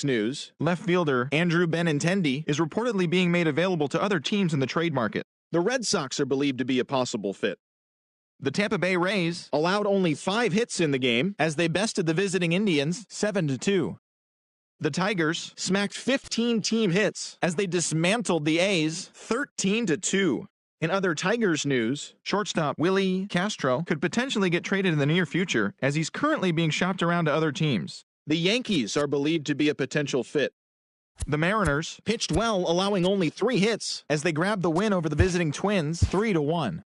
News, left fielder Andrew Benintendi is reportedly being made available to other teams in the trade market. The Red Sox are believed to be a possible fit. The Tampa Bay Rays allowed only 5 hits in the game as they bested the visiting Indians 7-2. The Tigers smacked 15 team hits as they dismantled the A's 13-2. In other Tigers news, shortstop Willie Castro could potentially get traded in the near future as he's currently being shopped around to other teams. The Yankees are believed to be a potential fit. The Mariners pitched well, allowing only 3 hits as they grabbed the win over the visiting Twins 3-1.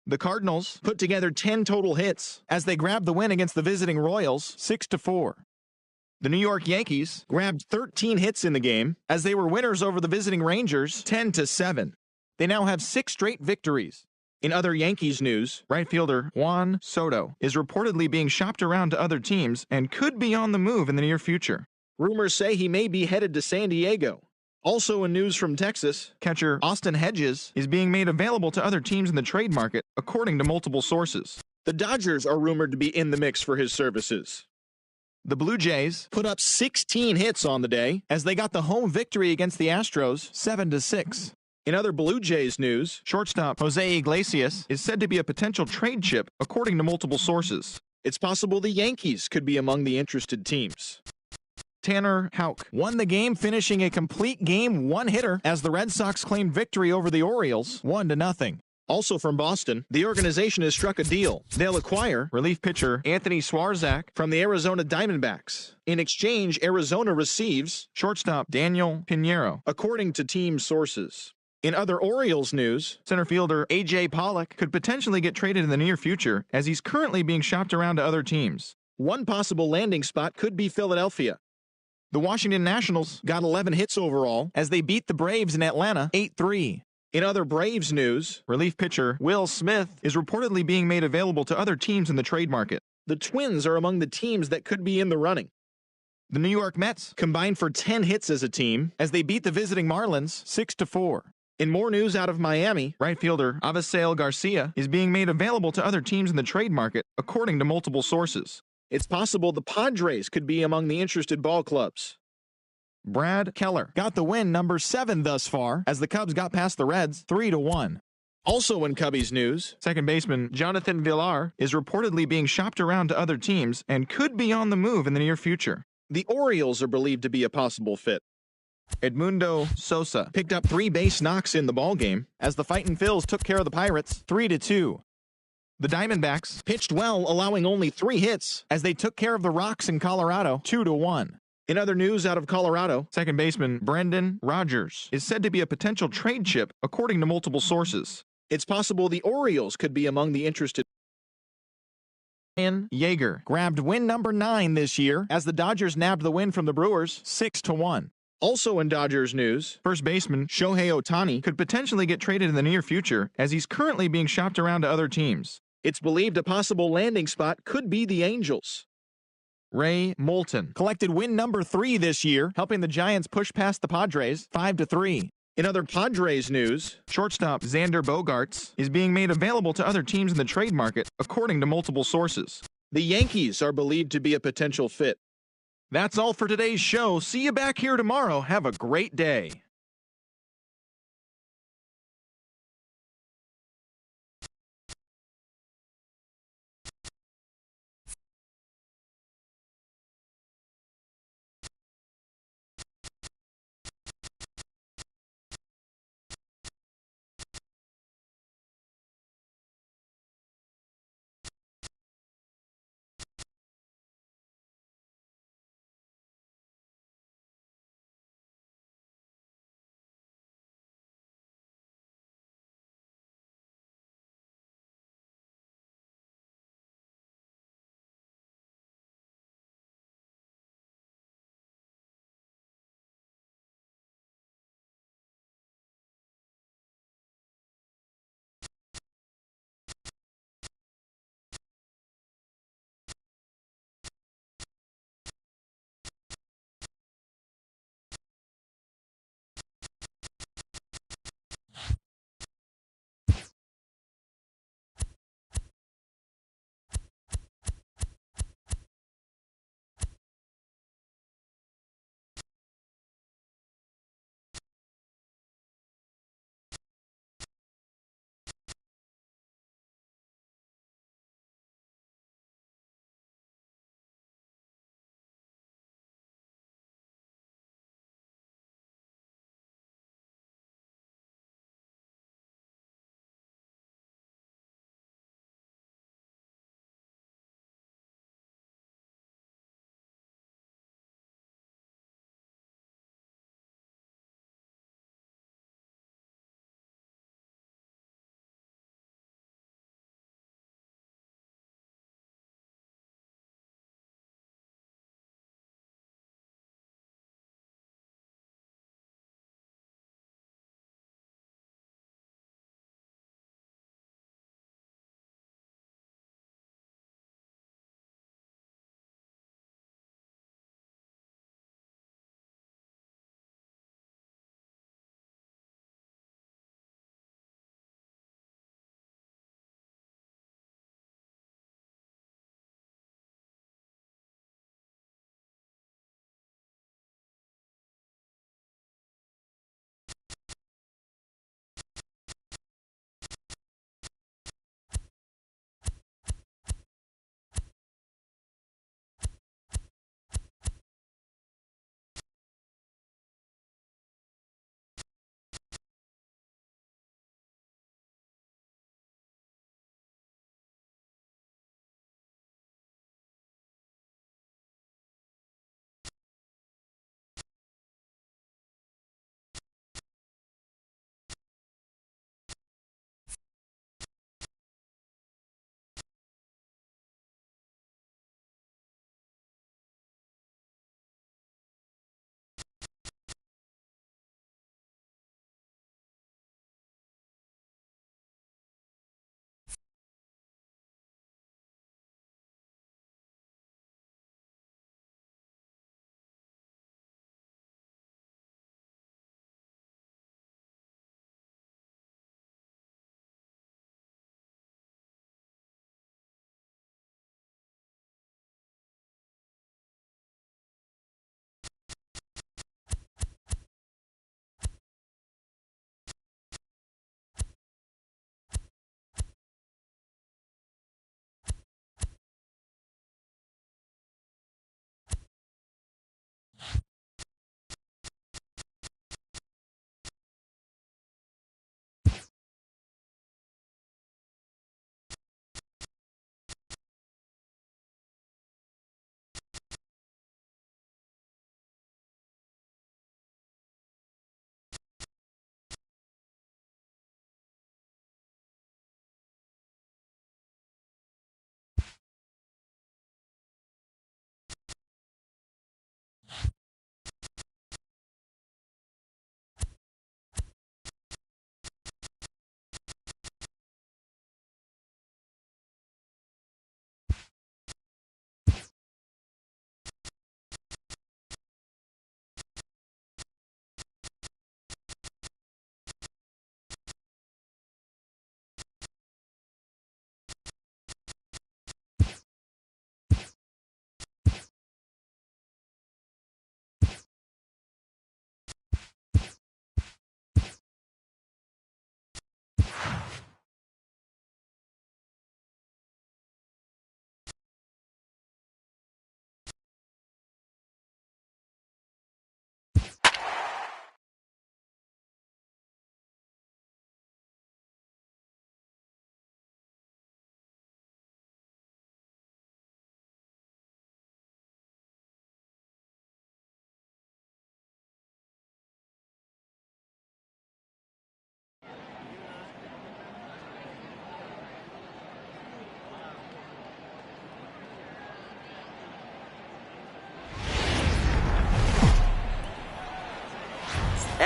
The Cardinals put together 10 total hits as they grabbed the win against the visiting Royals 6-4. The New York Yankees grabbed 13 hits in the game as they were winners over the visiting Rangers 10-7. They now have 6 straight victories. In other Yankees news, right fielder Juan Soto is reportedly being shopped around to other teams and could be on the move in the near future. Rumors say he may be headed to San Diego. Also in news from Texas, catcher Austin Hedges is being made available to other teams in the trade market, according to multiple sources. The Dodgers are rumored to be in the mix for his services. The Blue Jays put up 16 hits on the day as they got the home victory against the Astros 7-6. In other Blue Jays news, shortstop Jose Iglesias is said to be a potential trade chip, according to multiple sources. It's possible the Yankees could be among the interested teams. Tanner Houck won the game, finishing a complete game one-hitter as the Red Sox claimed victory over the Orioles 1-0. Also from Boston, the organization has struck a deal. They'll acquire relief pitcher Anthony Swarzak from the Arizona Diamondbacks. In exchange, Arizona receives shortstop Daniel Pinheiro, according to team sources. In other Orioles news, center fielder A.J. Pollock could potentially get traded in the near future as he's currently being shopped around to other teams. One possible landing spot could be Philadelphia. The Washington Nationals got 11 hits overall as they beat the Braves in Atlanta 8-3. In other Braves news, relief pitcher Will Smith is reportedly being made available to other teams in the trade market. The Twins are among the teams that could be in the running. The New York Mets combined for 10 hits as a team as they beat the visiting Marlins 6-4. In more news out of Miami, right fielder Avisail Garcia is being made available to other teams in the trade market, according to multiple sources. It's possible the Padres could be among the interested ball clubs. Brad Keller got the win number 7 thus far as the Cubs got past the Reds 3-1. Also in Cubbies news, second baseman Jonathan Villar is reportedly being shopped around to other teams and could be on the move in the near future. The Orioles are believed to be a possible fit. Edmundo Sosa picked up 3 base knocks in the ballgame as the Fightin' Phils took care of the Pirates 3-2. The Diamondbacks pitched well, allowing only 3 hits as they took care of the Rocks in Colorado 2-1. In other news out of Colorado, second baseman Brendan Rodgers is said to be a potential trade chip, according to multiple sources. It's possible the Orioles could be among the interested. Ryan Yeager grabbed win number 9 this year as the Dodgers nabbed the win from the Brewers 6-1. Also in Dodgers news, first baseman Shohei Ohtani could potentially get traded in the near future as he's currently being shopped around to other teams. It's believed a possible landing spot could be the Angels. Ray Moulton collected win number 3 this year, helping the Giants push past the Padres 5-3. In other Padres news, shortstop Xander Bogaerts is being made available to other teams in the trade market, according to multiple sources. The Yankees are believed to be a potential fit. That's all for today's show. See you back here tomorrow. Have a great day.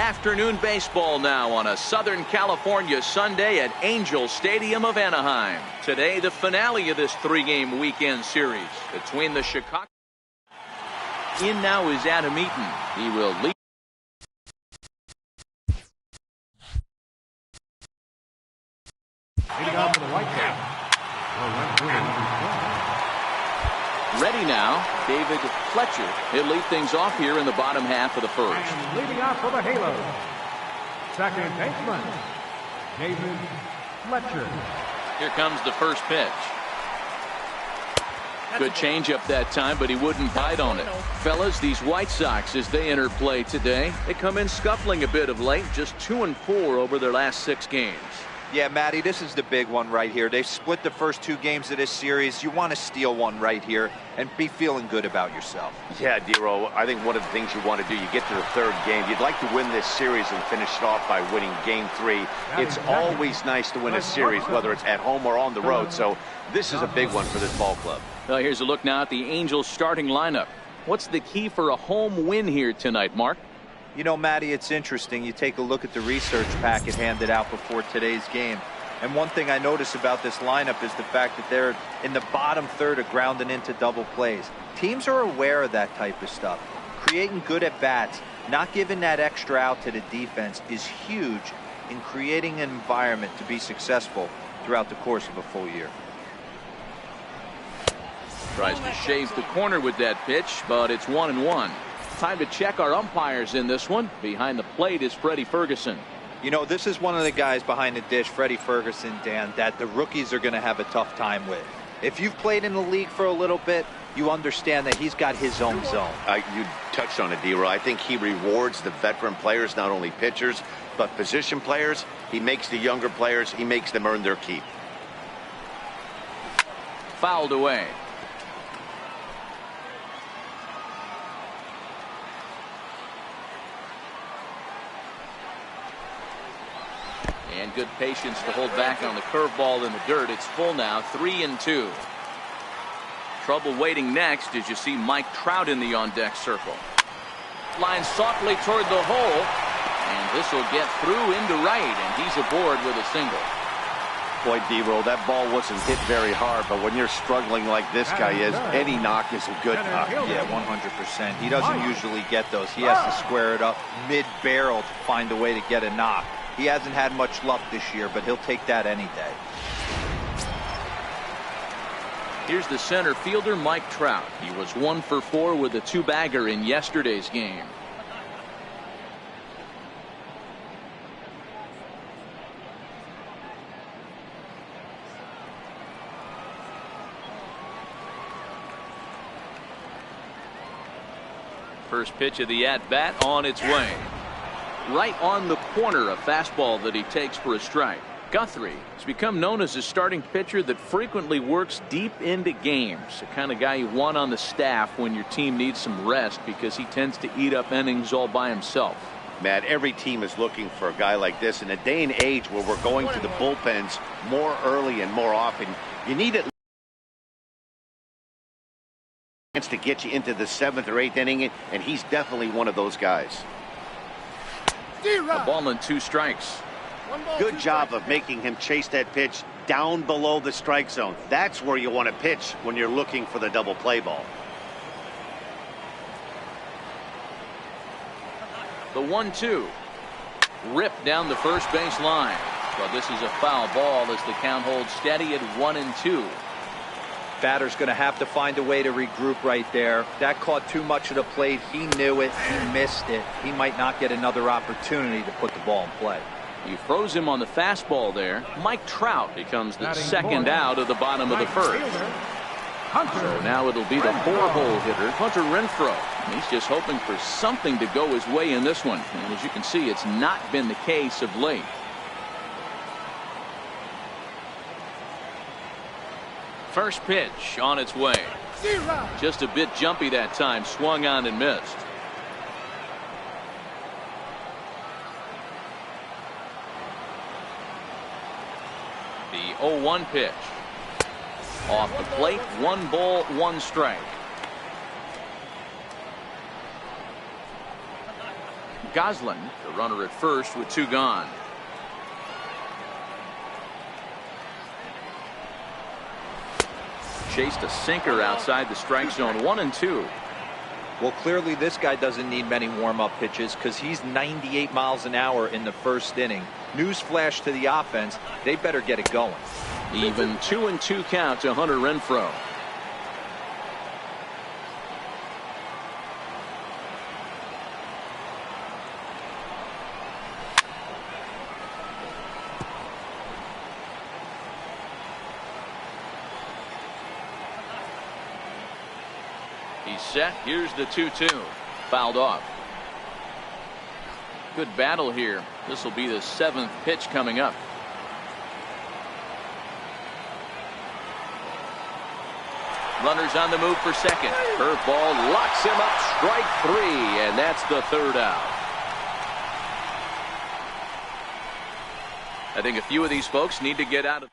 Afternoon baseball now on a Southern California Sunday at Angel Stadium of Anaheim. Today, the finale of this three-game weekend series between the Chicago. In now is Adam Eaton. He will lead. Leading off for the Whitecaps. Ready now, David Fletcher. He'll lead things off here in the bottom half of the first. And leading off for the Halos, second baseman, David Fletcher. Here comes the first pitch. Good changeup that time, but he wouldn't bite on it. Fellas, these White Sox, as they enter play today, they come in scuffling a bit of late, just 2-4 over their last 6 games. Yeah, Matty, this is the big one right here. They've split the first 2 games of this series. You want to steal one right here and be feeling good about yourself. Yeah, Dero, I think one of the things you want to do, you get to the 3rd game, you'd like to win this series and finish it off by winning game 3. It's always nice to win a series, whether it's at home or on the road, so this is a big one for this ball club. Well, here's a look now at the Angels starting lineup. What's the key for a home win here tonight, Mark? You know, Matty, it's interesting. You take a look at the research packet handed out before today's game. And one thing I notice about this lineup is the fact that they're in the bottom third of grounding into double plays. Teams are aware of that type of stuff. Creating good at-bats, not giving that extra out to the defense is huge in creating an environment to be successful throughout the course of a full year. Tries to shave the corner with that pitch, but it's 1-1. Time to check our umpires in this one. Behind the plate is Freddie Ferguson. You know, this is one of the guys behind the dish, Freddie Ferguson, Dan, that the rookies are going to have a tough time with. If you've played in the league for a little bit, you understand that he's got his own zone. You touched on it, D-Roy. I think he rewards the veteran players, not only pitchers, but position players. He makes the younger players, he makes them earn their keep. Fouled away. And good patience to hold back on the curveball in the dirt. It's full now, 3-2. Trouble waiting next as you see Mike Trout in the on-deck circle. Line softly toward the hole, and this will get through into right, and he's aboard with a single. Boy, D-Roll, that ball wasn't hit very hard, but when you're struggling like this guy is, any knock is a good knock. Yeah, 100%. He doesn't usually get those. He has to square it up mid-barrel to find a way to get a knock. He hasn't had much luck this year, but he'll take that any day. Here's the center fielder, Mike Trout. He was 1 for 4 with a 2-bagger in yesterday's game. First pitch of the at-bat on its way. Right on the corner, a fastball that he takes for a strike. Guthrie has become known as a starting pitcher that frequently works deep into games. The kind of guy you want on the staff when your team needs some rest because he tends to eat up innings all by himself. Matt, every team is looking for a guy like this. In a day and age where we're going to the bullpens more early and more often, you need at least to get you into the 7th or 8th inning, and he's definitely one of those guys. A ball and 2 strikes. Good job of making him chase that pitch down below the strike zone. That's where you want to pitch when you're looking for the double play ball. The 1-2. Ripped down the first base line. But this is a foul ball as the count holds steady at 1-2. Batter's going to have to find a way to regroup right there. That caught too much of the plate. He knew it. He missed it. He might not get another opportunity to put the ball in play. He froze him on the fastball there. Mike Trout becomes the second out of the bottom of the first. So now it'll be the 4-hole hitter, Hunter Renfroe. He's just hoping for something to go his way in this one. And as you can see, it's not been the case of late. First pitch on its way. Just a bit jumpy that time. Swung on and missed. The 0-1 pitch. Off the plate. 1 ball, 1 strike. Goslin, the runner at first with 2 gone. Chased a sinker outside the strike zone. 1-2. Well, clearly this guy doesn't need many warm-up pitches because he's 98 miles an hour in the first inning. Newsflash to the offense, they better get it going. Even 2-2 count to Hunter Renfroe. He's set. Here's the 2-2. Fouled off. Good battle here. This will be the 7th pitch coming up. Runners on the move for second. Curveball locks him up. Strike 3, and that's the 3rd out. I think a few of these folks need to get out of.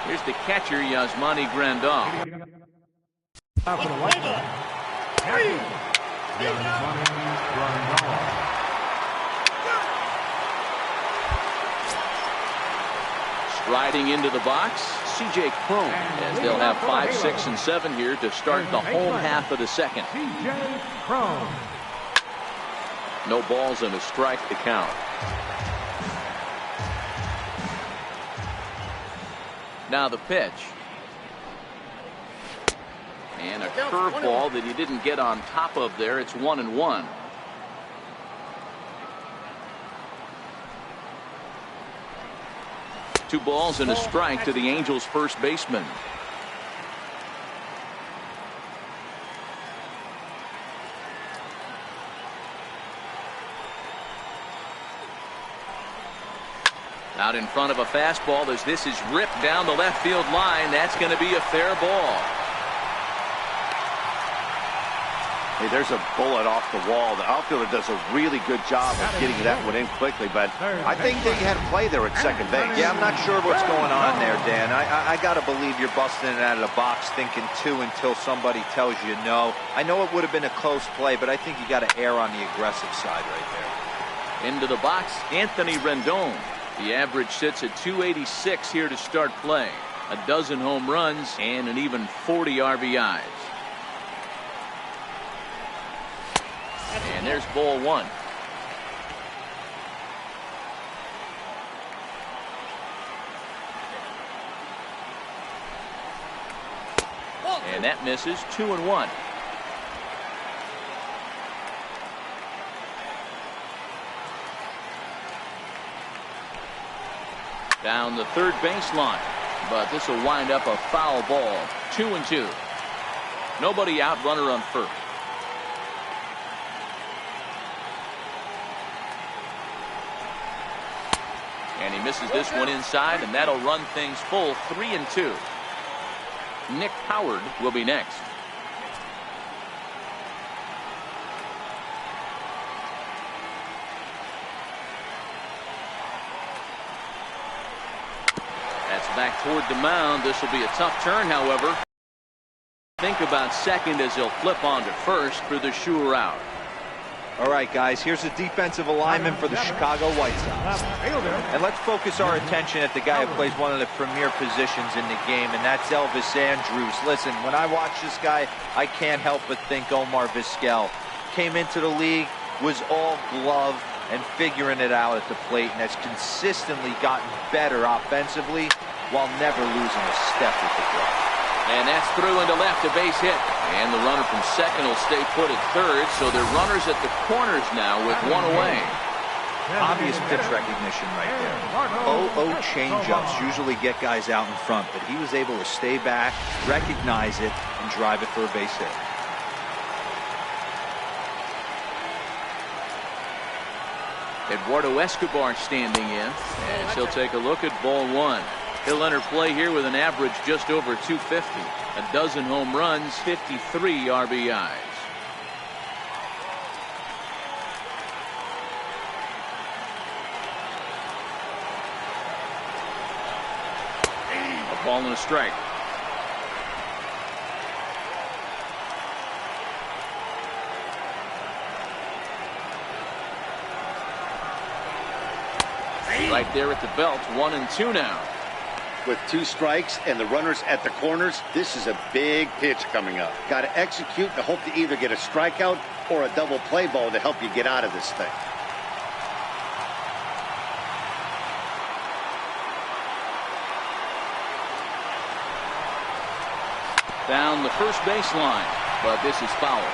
Here's the catcher, Yasmani Grandal. Out for the White Sox. Catcher, Yasmani Grandal. Striding into the box, C.J. Cron, as they'll have 5, 6, and 7 here to start the home half of the second. C.J. Cron. No balls and a strike to count. Now the pitch. And a curveball that he didn't get on top of there. It's 1-1. Two balls and a strike to the Angels' first baseman. Out in front of a fastball as this is ripped down the left field line. That's going to be a fair ball. Hey, there's a bullet off the wall. The outfielder does a really good job of getting that one in quickly, but I think that he had a play there at second base. Yeah, I'm not sure what's going on there, Dan. I got to believe you're busting it out of the box thinking 2 until somebody tells you no. I know it would have been a close play, but I think you got to err on the aggressive side right there. Into the box, Anthony Rendon. The average sits at 286 here to start play. A dozen home runs and an even 40 RBIs. And there's ball 1. And that misses. 2-1. Down the third baseline, but this will wind up a foul ball. 2-2. Nobody out, runner on first. And he misses this one inside, and that'll run things full. 3-2. Nick Howard will be next. Back toward the mound. This will be a tough turn, however. Think about second as he'll flip on to first for the sure out. All right, guys, here's the defensive alignment for the Chicago White Sox. And let's focus our attention at the guy who plays one of the premier positions in the game, and that's Elvis Andrus. Listen, when I watch this guy, I can't help but think Omar Vizquel. Came into the league, was all glove and figuring it out at the plate, and has consistently gotten better offensively while never losing a step with the glove. And that's through into left, a base hit. And the runner from second will stay put at third, so they're runners at the corners now with 1 away. Obvious pitch recognition right there. 0-0 changeups usually get guys out in front, but he was able to stay back, recognize it, and drive it for a base hit. Eduardo Escobar standing in, and he'll take a look at ball 1. He'll enter play here with an average just over 250. A dozen home runs, 53 RBIs. A ball and a strike. Right there at the belt, 1-2 now. With 2 strikes and the runners at the corners, this is a big pitch coming up. Got to execute and hope to either get a strikeout or a double play ball to help you get out of this thing. Down the first baseline, but this is foul.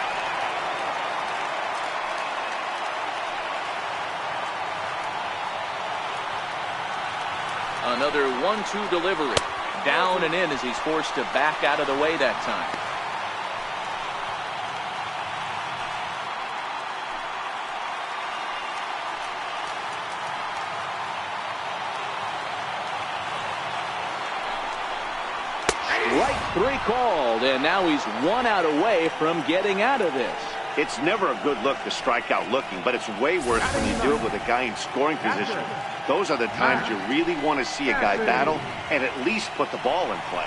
Another 1-2 delivery. Down and in as he's forced to back out of the way that time. Strike 3 called, and now he's 1 out away from getting out of this. It's never a good look to strike out looking, but it's way worse when you do it with a guy in scoring position. Those are the times you really want to see a guy battle and at least put the ball in play.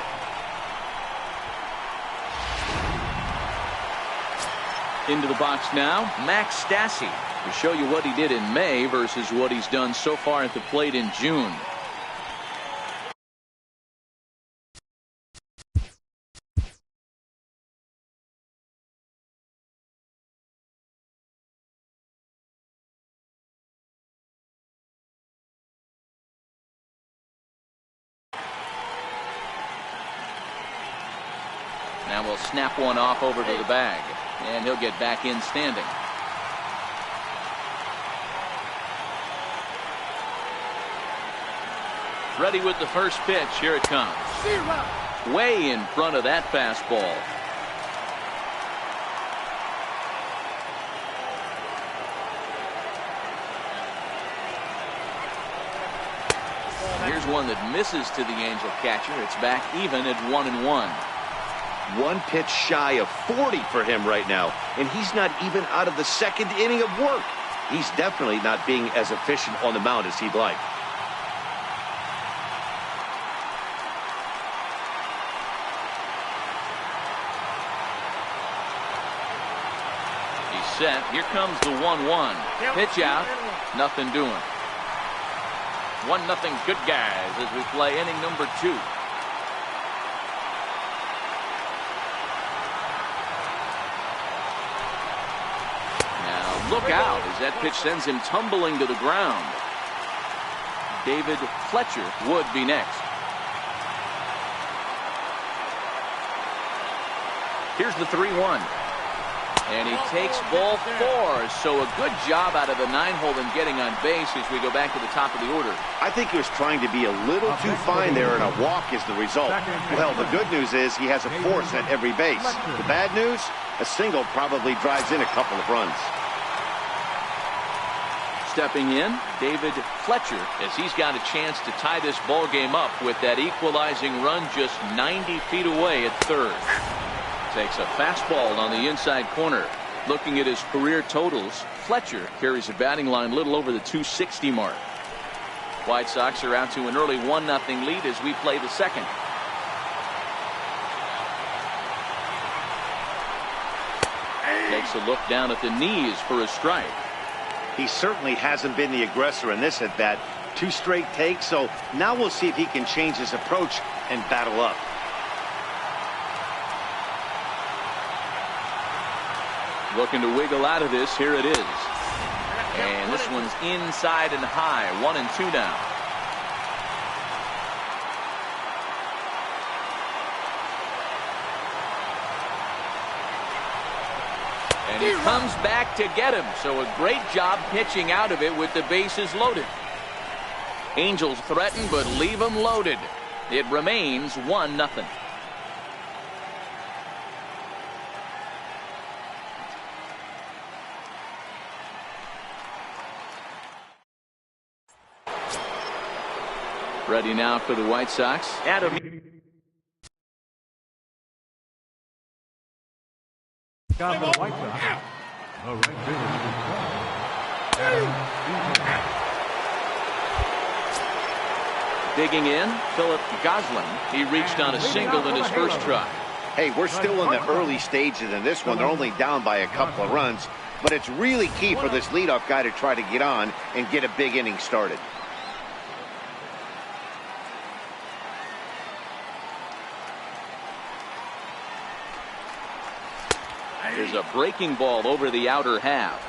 Into the box now, Max Stassi, to show you what he did in May versus what he's done so far at the plate in June. Now we'll snap one off over to the bag, and he'll get back in standing. Ready with the first pitch. Here it comes. Way in front of that fastball. Here's one that misses to the Angel catcher. It's back even at 1-1. 1 pitch shy of 40 for him right now, and he's not even out of the 2nd inning of work. He's definitely not being as efficient on the mound as he'd like. He's set. Here comes the 1-1. Pitch out. Nothing doing. 1-0 good guys as we play inning number 2. Look out as that pitch sends him tumbling to the ground. David Fletcher would be next. Here's the 3-1. And he takes ball 4. So a good job out of the 9-hole in getting on base as we go back to the top of the order. I think he was trying to be a little too fine there, and a walk is the result. Well, the good news is he has a force at every base. The bad news, a single probably drives in a couple of runs. Stepping in, David Fletcher, as he's got a chance to tie this ball game up with that equalizing run just 90 feet away at third. Takes a fastball on the inside corner. Looking at his career totals, Fletcher carries a batting line a little over the 260 mark. White Sox are out to an early 1-0 lead as we play the second. Takes a look down at the knees for a strike. He certainly hasn't been the aggressor in this at bat. 2 straight takes, so now we'll see if he can change his approach and battle up. Looking to wiggle out of this. Here it is. And this one's inside and high. 1-2 now. And he comes back to get him. So a great job pitching out of it with the bases loaded. Angels threaten, but leave them loaded. It remains 1-0. Ready now for the White Sox. Adam. Got the White Sox. The right Digging in, Philip Goslin. He reached on a single in his first try. Hey, we're still in the early stages in this one. They're only down by a couple of runs, but it's really key for this leadoff guy to try to get on and get a big inning started. is a breaking ball over the outer half.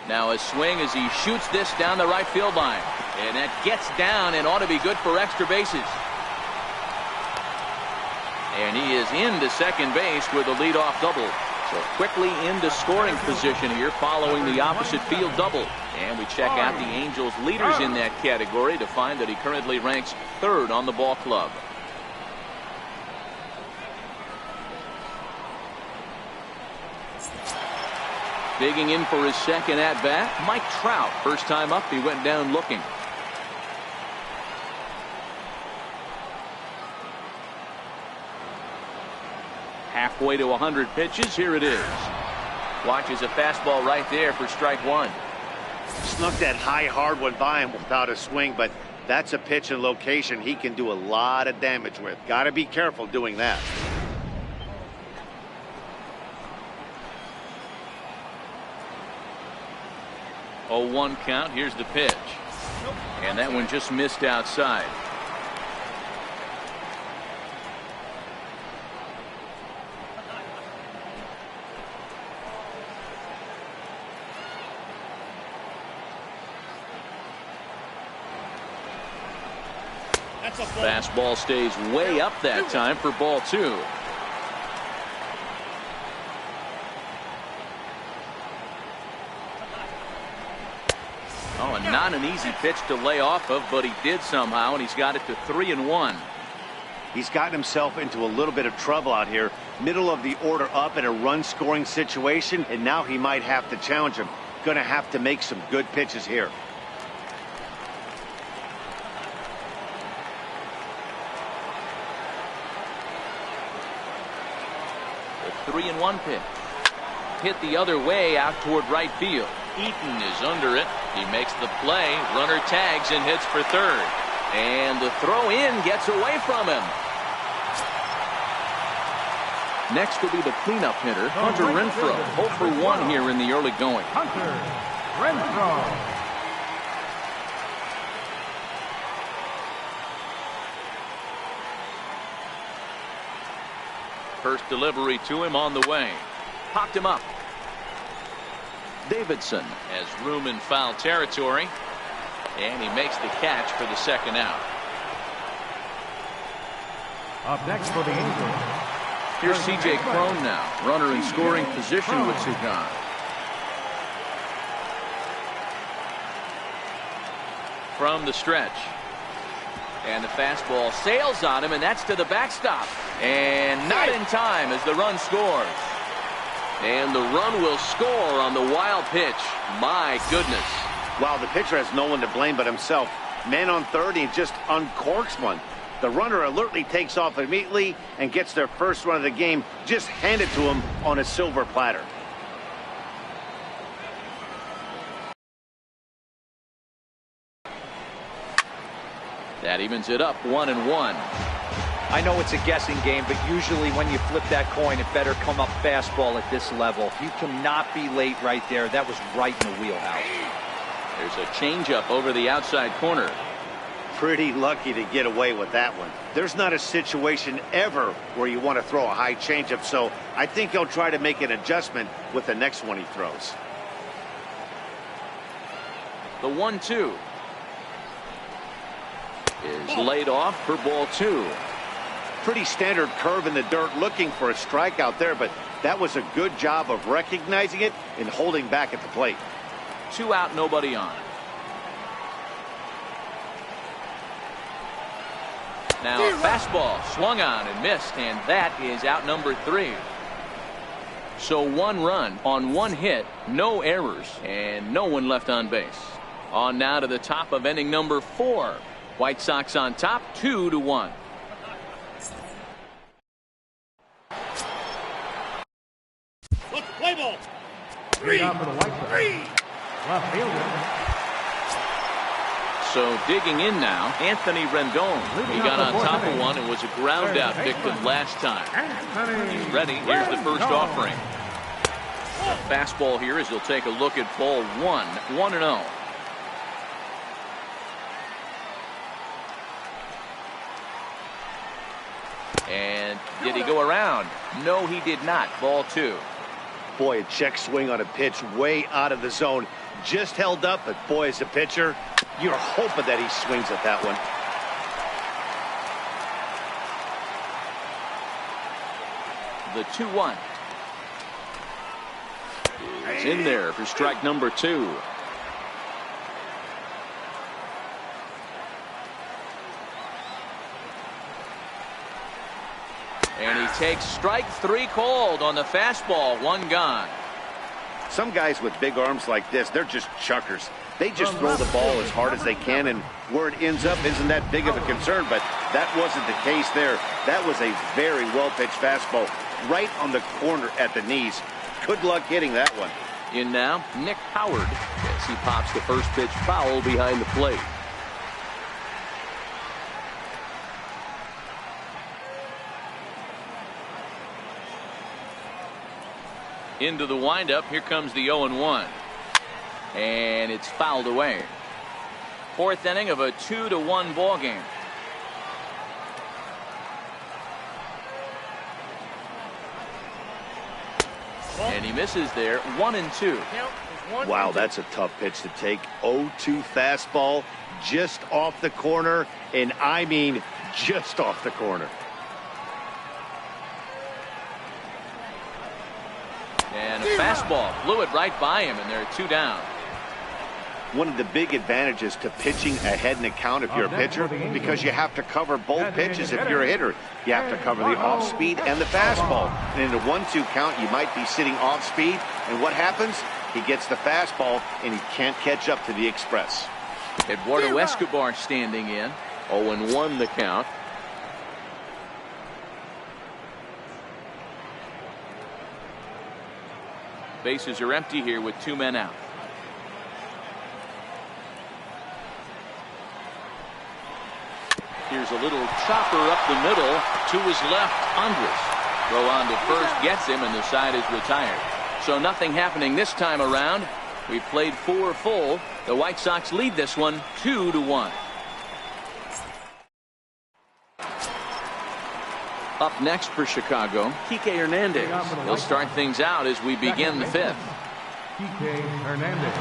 Now a swing as he shoots this down the right field line. And that gets down and ought to be good for extra bases. And he is into second base with a leadoff double. So quickly into scoring position here following the opposite field double. And we check out the Angels leaders in that category to find that he currently ranks third on the ball club. Digging in for his second at bat, Mike Trout. First time up, he went down looking. Halfway to 100 pitches. Here it is. Watches a fastball right there for strike one. Snuck that high hard one by him without a swing, but that's a pitch and location he can do a lot of damage with. Got to be careful doing that. 0-1 count. Here's the pitch. And that one just missed outside. Fastball stays way up that time for ball two. Oh, and not an easy pitch to lay off of, but he did somehow, and he's got it to 3-1. He's gotten himself into a little bit of trouble out here. Middle of the order up in a run-scoring situation, and now he might have to challenge him. Going to have to make some good pitches here. The 3-1 pitch. Hit the other way out toward right field. Eaton is under it. He makes the play. Runner tags and hits for third. And the throw in gets away from him. Next will be the cleanup hitter, Hunter Renfroe. 0 for 1 here in the early going. Hunter Renfroe. First delivery to him on the way. Popped him up. Davidson has room in foul territory. And he makes the catch for the second out. Up next for the Angels. Here's C.J. Cron now. Runner in scoring position with two gone. From the stretch. And the fastball sails on him, and that's to the backstop. And not in time as the run scores. And the run will score on the wild pitch. My goodness. Wow, the pitcher has no one to blame but himself. Man on third, he just uncorks one. The runner alertly takes off immediately and gets their first run of the game just handed to him on a silver platter. That evens it up 1-1. I know it's a guessing game, but usually when you flip that coin, it better come up fastball at this level. You cannot be late right there. That was right in the wheelhouse. There's a changeup over the outside corner. Pretty lucky to get away with that one. There's not a situation ever where you want to throw a high changeup, so I think he'll try to make an adjustment with the next one he throws. The 1-2 is laid off for ball two. Pretty standard curve in the dirt, looking for a strikeout there, but that was a good job of recognizing it and holding back at the plate. 2 out, nobody on. Now a fastball swung on and missed, and that is out number 3. So 1 run on 1 hit, no errors, and no one left on base. On now to the top of inning number 4. White Sox on top, 2-1. Play ball. 3 for the White Sox. Left fielder. So digging in now, Anthony Rendon. He got on top of one and was a ground out victim last time. He's ready. Here's the first offering. A fastball here as he'll take a look at ball 1. 1-0. And did he go around? No, he did not. Ball 2. Boy, a check swing on a pitch way out of the zone. Just held up, but boy, as a pitcher, you're hoping that he swings at that one. The 2-1. It's in there for strike number 2. And he takes strike 3 called on the fastball. 1 gone. Some guys with big arms like this, they're just chuckers. They just throw the ball as hard as they can, and where it ends up isn't that big of a concern, but that wasn't the case there. That was a very well-pitched fastball right on the corner at the knees. Good luck hitting that one. In now, Nick Howard as he pops the first pitch foul behind the plate. Into the windup. Here comes the 0-1. And it's fouled away. 4th inning of a 2-1 ball game. And he misses there. 1-2. Wow, that's a tough pitch to take. 0-2 fastball just off the corner, and I mean just off the corner. And a fastball blew it right by him, and there are 2 down. One of the big advantages to pitching ahead in the count if you're a pitcher, because you have to cover both pitches if you're a hitter. You have to cover the off speed and the fastball. And in the 1-2 count, you might be sitting off speed, and what happens? He gets the fastball, and he can't catch up to the express. Eduardo Escobar standing in. 0-1 the count. Bases are empty here with 2 men out. Here's a little chopper up the middle to his left. Andres. Throw on to first gets him, and the side is retired. So nothing happening this time around. We've played 4 full. The White Sox lead this one 2-1. Up next for Chicago, Kike Hernandez. He'll start things out as we begin the 5th. Kike Hernandez.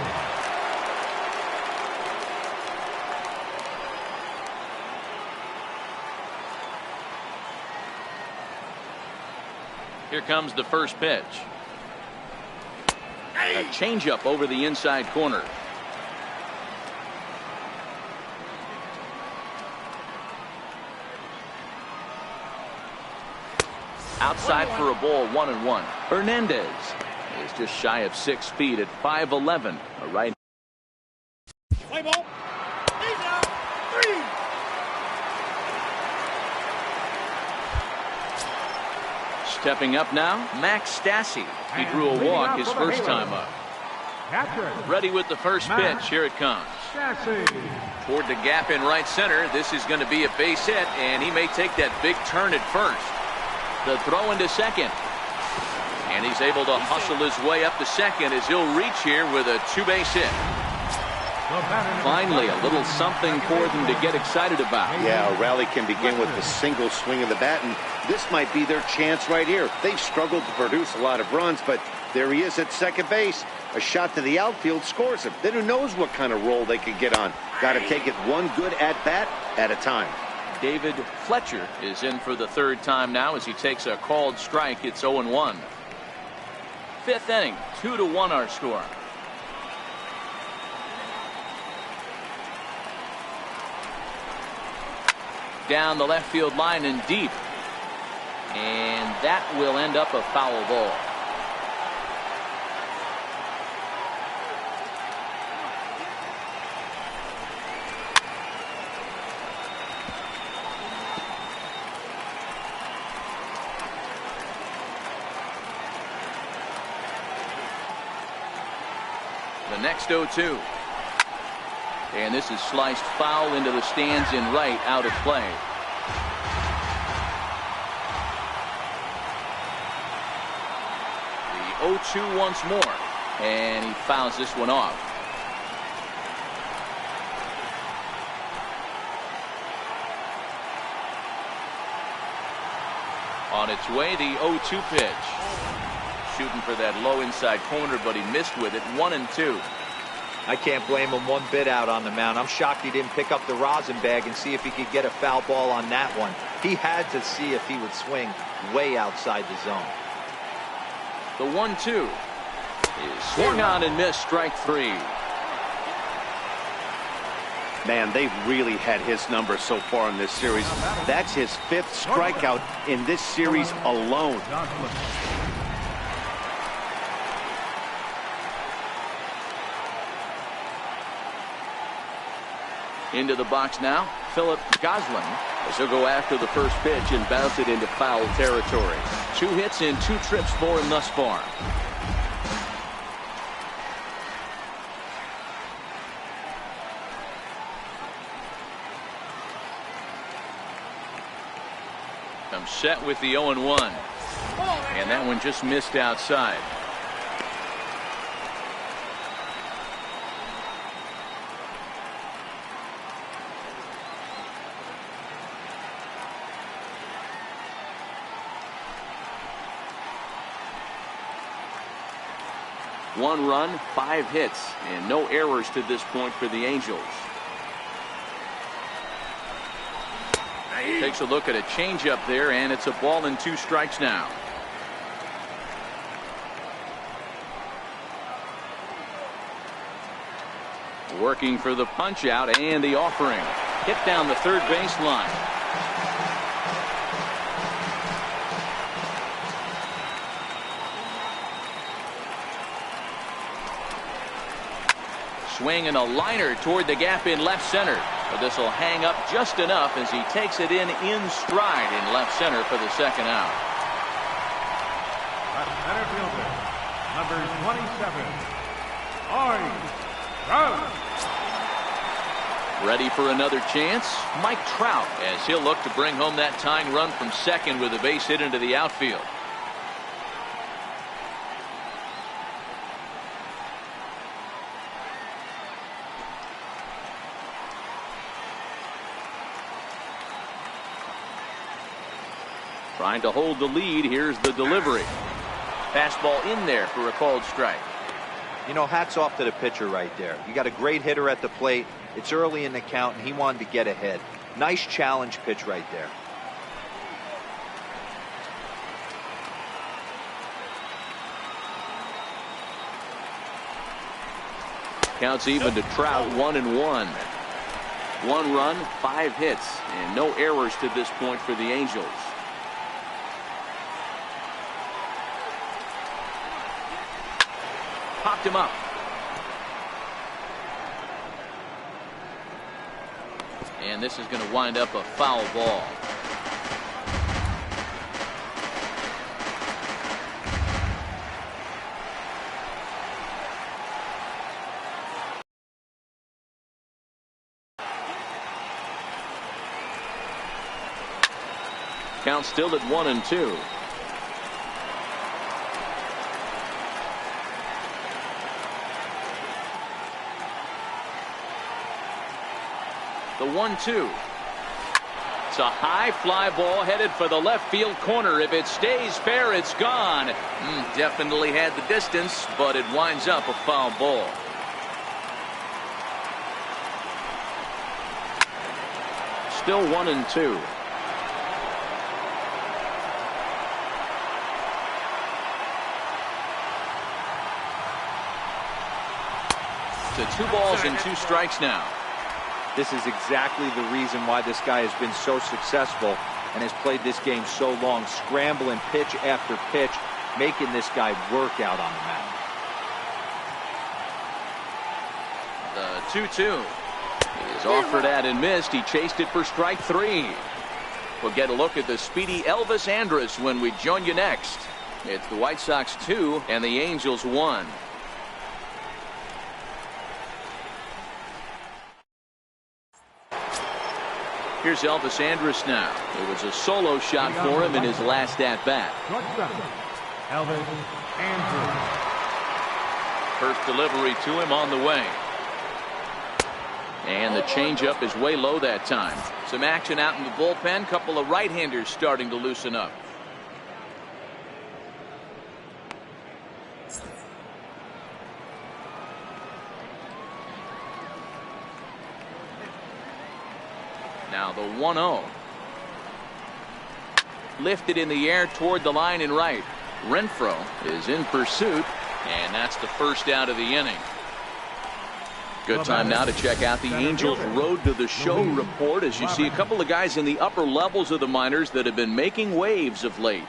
Here comes the first pitch. A changeup over the inside corner. Outside for a ball, 1-1. Hernandez is just shy of 6 feet at 5'11". A right. Play ball. He's out. 3. Stepping up now, Max Stassi. He drew a walk his first time up. Ready with the first pitch. Here it comes. Toward the gap in right center. This is going to be a base hit, and he may take that big turn at first. The throw into second. And he's able to hustle his way up to second as he'll reach here with a 2-base hit. Finally, a little something for them to get excited about. Yeah, a rally can begin with a single swing of the bat, and this might be their chance right here. They've struggled to produce a lot of runs, but there he is at second base. A shot to the outfield scores him. Then who knows what kind of role they could get on. Got to take it one good at-bat at a time. David Fletcher is in for the 3rd time now as he takes a called strike. It's 0-1. 5th inning, 2-1 our score. Down the left field line and deep. And that will end up a foul ball. The next 0-2. And this is sliced foul into the stands in right, out of play. The 0-2 once more. And he fouls this one off. On its way, the 0-2 pitch. Shooting for that low inside corner, but he missed with it. 1-2. I can't blame him one bit out on the mound. I'm shocked he didn't pick up the rosin bag and see if he could get a foul ball on that one. He had to see if he would swing way outside the zone. The 1-2 is swung on and missed. Strike 3. Man, they've really had his number so far in this series. That's his 5th strikeout in this series alone. Into the box now, Philip Goslin, as he'll go after the first pitch and bounce it into foul territory. 2 hits in 2 trips for him thus far. Comes set with the 0-1. And that one just missed outside. One run, 5 hits, and no errors to this point for the Angels. Takes a look at a changeup there, and it's a ball and 2 strikes now. Working for the punch out and the offering. Hit down the third baseline. Swing and a liner toward the gap in left center. But this will hang up just enough as he takes it in stride in left center for the second out. Left center fielder, number 27, Trout. Ready for another chance? Mike Trout, as he'll look to bring home that tying run from second with a base hit into the outfield. Trying to hold the lead. Here's the delivery. Fastball in there for a called strike. You know, hats off to the pitcher right there. You got a great hitter at the plate. It's early in the count, and he wanted to get ahead. Nice challenge pitch right there. Counts even to Trout, 1-1. 1 run, 5 hits, and no errors to this point for the Angels. Popped him up. And this is going to wind up a foul ball. Count still at 1-2. The 1-2. It's a high fly ball headed for the left field corner. If it stays fair, it's gone. Definitely had the distance, but it winds up a foul ball. Still 1-2. To 2 balls and 2 strikes now. This is exactly the reason why this guy has been so successful and has played this game so long, scrambling pitch after pitch, making this guy work out on the mound. The 2-2 is offered at and missed. He chased it for strike 3. We'll get a look at the speedy Elvis Andrus when we join you next. It's the White Sox 2 and the Angels 1. Here's Elvis Andrus now. It was a solo shot for him in his last at-bat. Elvis Andrus. First delivery to him on the way. And the changeup is way low that time. Some action out in the bullpen. Couple of right-handers starting to loosen up. The 1-0. Lifted in the air toward the line and right. Renfroe is in pursuit, and that's the first out of the inning. Good time now to check out the Angels' Road to the Show report, as you see a couple of guys in the upper levels of the minors that have been making waves of late.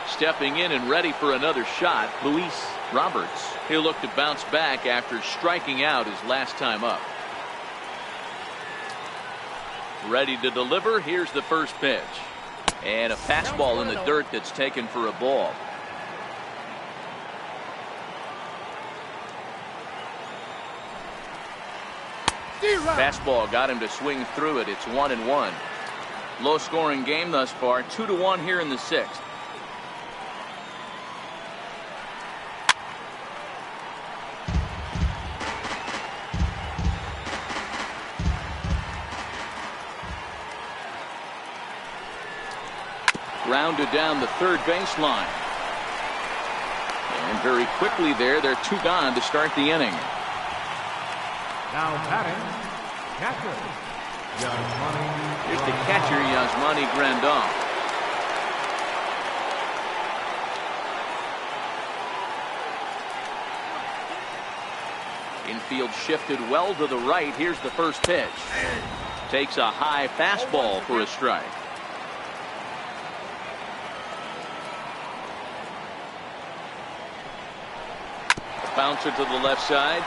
Stepping in and ready for another shot, Luis Roberts. He'll look to bounce back after striking out his last time up. Ready to deliver. Here's the first pitch. And a fastball in the dirt that's taken for a ball. Fastball got him to swing through it. It's 1-1. Low scoring game thus far. 2-1 here in the sixth. Grounded down the third baseline. And very quickly there, they're two gone to start the inning. Now batting, catcher, Yasmani. Here's the catcher, Yasmani Grandal. Infield shifted well to the right. Here's the first pitch. Takes a high fastball for a strike. Bouncer to the left side.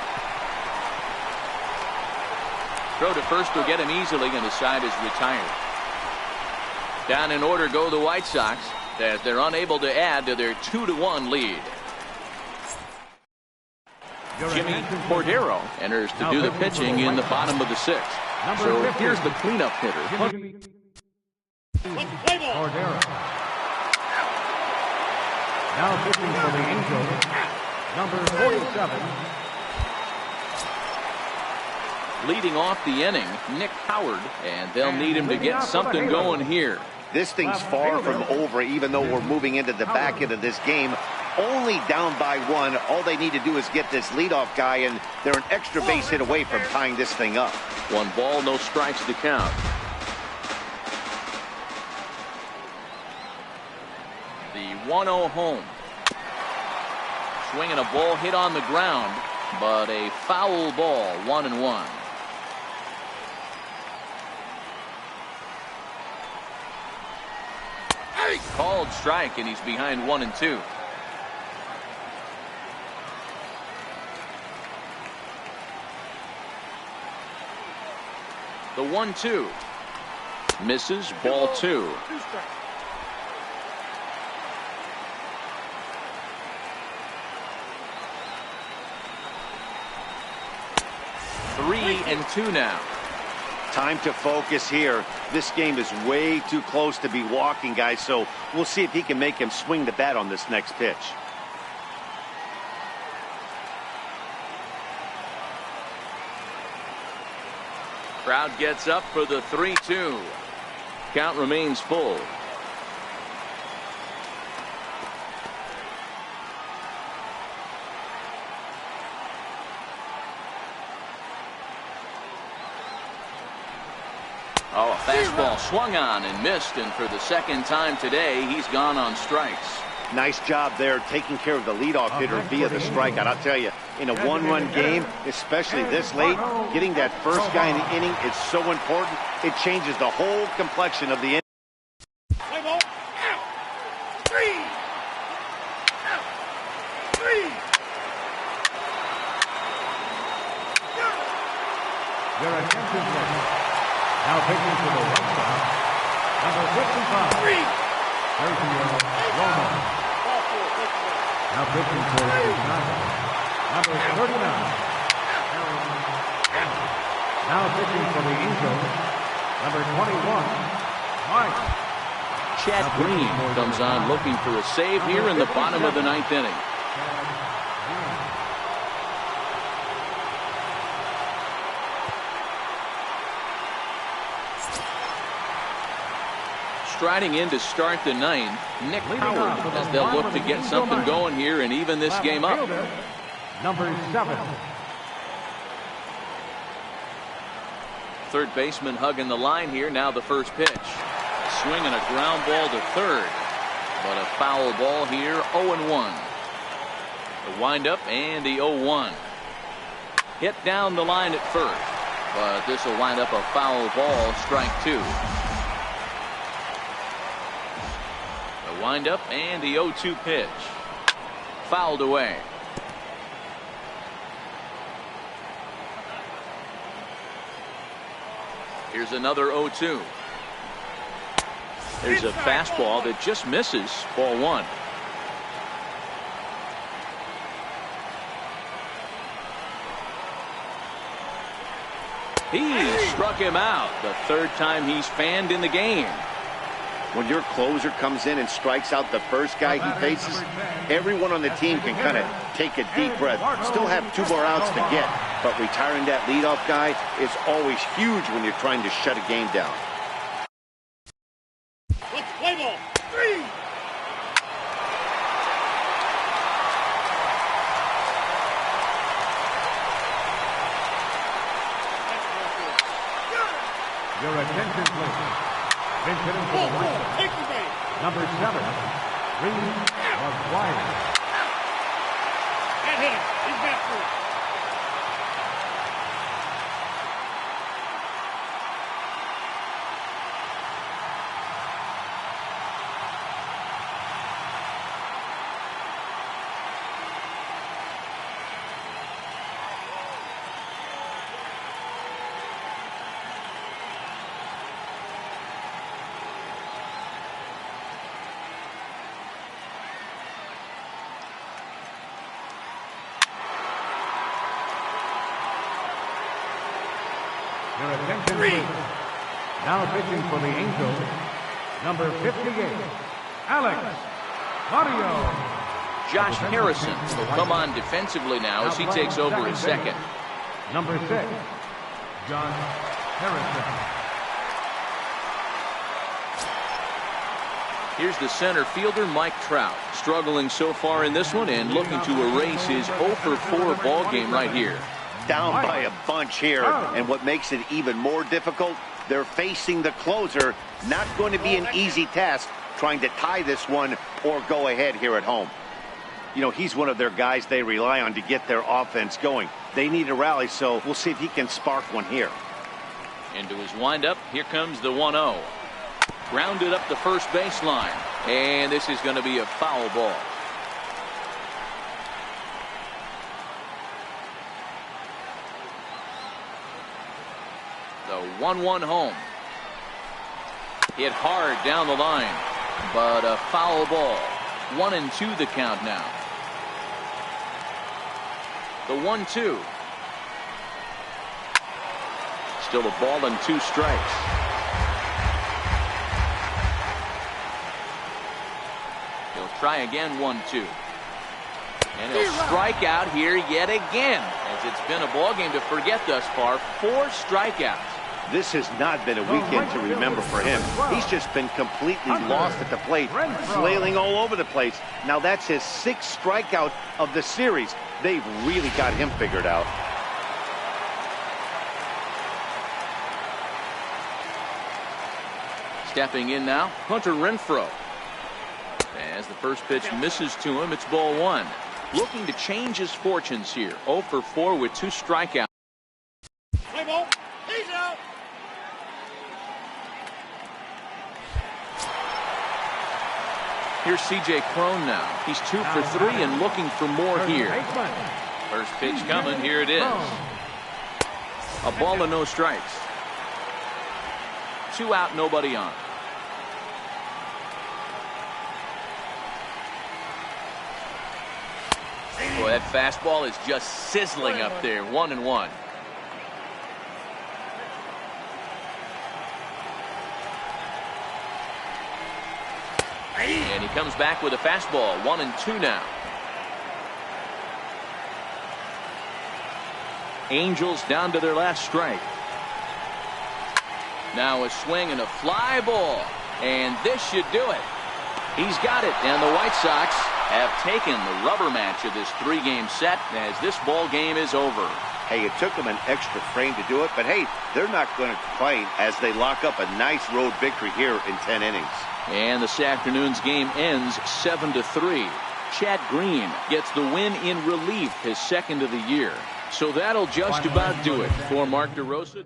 Throw to first will get him easily, and the side is retired. Down in order go the White Sox as they're unable to add to their 2-1 lead. Jimmy Cordero enters to do the pitching in the bottom of the sixth. So here's the cleanup hitter. Cordero. Now pitching for the Angels, number 47. Leading off the inning, Nick Howard, and they'll need him to get something going here. This thing's far from over, even though we're moving into the back end of this game. Only down by one. All they need to do is get this leadoff guy, and they're an extra base hit away from tying this thing up. 1 ball, no strikes to count. The 1-0 home. Swinging a ball hit on the ground, but a foul ball. 1-1. Called strike, and he's behind 1-2. The 1-2 misses. Ball 2. Three and 2 now. Time to focus here. This game is way too close to be walking, guys, so we'll see if he can make him swing the bat on this next pitch. Crowd gets up for the 3-2. Count remains full. Oh, a fastball swung on and missed, and for the second time today, he's gone on strikes. Nice job there taking care of the leadoff hitter via the strikeout. I'll tell you, in a one-run game, especially this late, getting that first guy in the inning is so important. It changes the whole complexion of the inning. Play ball. Out. 3. Out. 3. Your attention, please. Now pitching to the right side, number 55. 3. Sergio Romo. Now pitching for Chicago, number 39. Now pitching for the Angels, number 21. Mike. Chad Green comes on looking for a save here in the bottom of the 9th inning. striding in to start the ninth, Nick Howard, as they'll look to get something going here and even this game up. Number 7. Third baseman hugging the line here. Now the first pitch. Swinging a ground ball to third. But a foul ball here, 0-1. The windup and the 0-1. Hit down the line at first. But this will wind up a foul ball, strike 2. The windup and the 0-2 pitch. Fouled away. Here's another 0-2. There's a fastball that just misses, ball 1. He struck him out, the third time he's fanned in the game. When your closer comes in and strikes out the first guy he faces, everyone on the team can kind of take a deep breath. Still have 2 more outs to get, but retiring that leadoff guy is always huge when you're trying to shut a game down. Let's play ball. 3. Your attention, please. Vincent for the White Sox. Take the base. Number 7, Reed McGuire. That hit him. He's back through. Your attention, please. Now pitching for the Angels, number 58, Alex Mario. Josh Harrison will come on defensively now as he takes over at second. Number 6, Josh Harrison. Here's the center fielder, Mike Trout, struggling so far in this one and looking to erase his 0-for-4 ball game right here. Down by a bunch here, and what makes it even more difficult, they're facing the closer. Not going to be an easy task trying to tie this one or go ahead here at home. You know, he's one of their guys they rely on to get their offense going. They need a rally, so we'll see if he can spark one here. Into his windup, here comes the 1-0. Grounded up the first baseline, and this is going to be a foul ball. The 1-1 home. Hit hard down the line, but a foul ball. 1-2 the count now. The 1-2. Still a ball and 2 strikes. He'll try again, 1-2. And he'll strike out here yet again, as it's been a ball game to forget thus far. 4 strikeouts. This has not been a weekend to remember for him. He's just been completely lost at the plate, flailing all over the place. Now that's his 6th strikeout of the series. They've really got him figured out. Stepping in now, Hunter Renfroe. As the first pitch misses to him, it's ball 1. Looking to change his fortunes here. 0-for-4 with 2 strikeouts. Play ball. He's out. Here's C.J. Cron now. He's 2 for 3 and looking for more here. First pitch coming. Here it is. A ball and no strikes. 2 out, nobody on. Boy, that fastball is just sizzling up there. 1-1. And he comes back with a fastball. 1-2 now. Angels down to their last strike. Now a swing and a fly ball. And this should do it. He's got it, and the White Sox have taken the rubber match of this 3-game set as this ball game is over. Hey, it took them an extra frame to do it, but hey, they're not going to complain as they lock up a nice road victory here in 10 innings. And this afternoon's game ends 7-3. Chad Green gets the win in relief, his second of the year. So that'll just about do it for Mark DeRosa.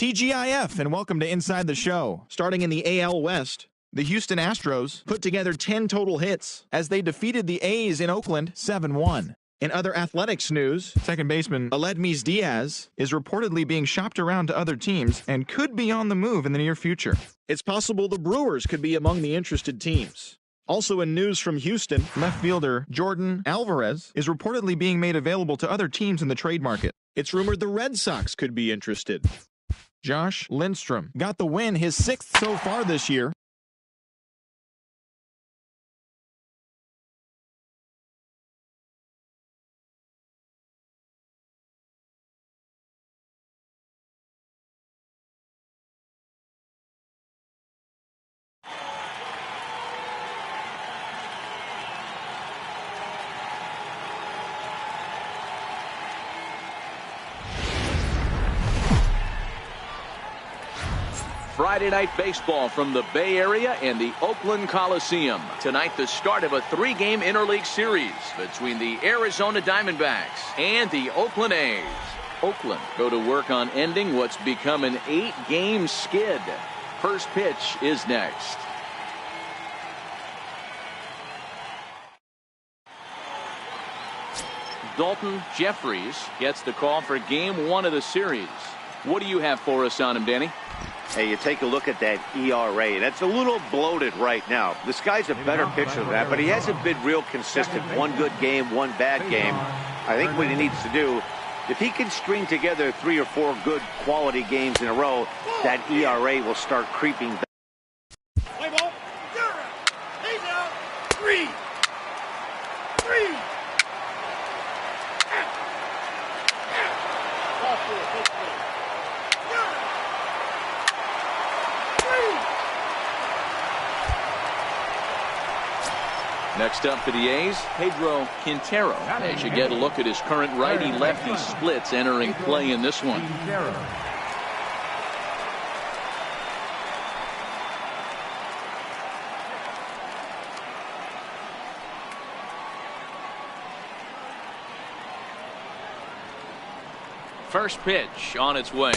TGIF, and welcome to Inside the Show. Starting in the AL West, the Houston Astros put together 10 total hits as they defeated the A's in Oakland 7-1. In other athletics news, second baseman Aledmys Diaz is reportedly being shopped around to other teams and could be on the move in the near future. It's possible the Brewers could be among the interested teams. Also in news from Houston, left fielder Jordan Alvarez is reportedly being made available to other teams in the trade market. It's rumored the Red Sox could be interested. Josh Lindstrom got the win, his 6th so far this year. Friday night baseball from the Bay Area and the Oakland Coliseum. Tonight, the start of a 3-game interleague series between the Arizona Diamondbacks and the Oakland A's. Oakland go to work on ending what's become an 8-game skid. First pitch is next. Dalton Jeffries gets the call for game 1 of the series. What do you have for us on him, Danny? Hey, you take a look at that ERA. That's a little bloated right now. This guy's a better pitcher than that, but he hasn't been real consistent. One good game, one bad game. I think what he needs to do, if he can string together 3 or 4 good quality games in a row, that ERA will start creeping back. Play ball. He's out. 3. Next up for the A's, Pedro Quintero, as you get a look at his current righty-lefty splits entering play in this one. First pitch on its way.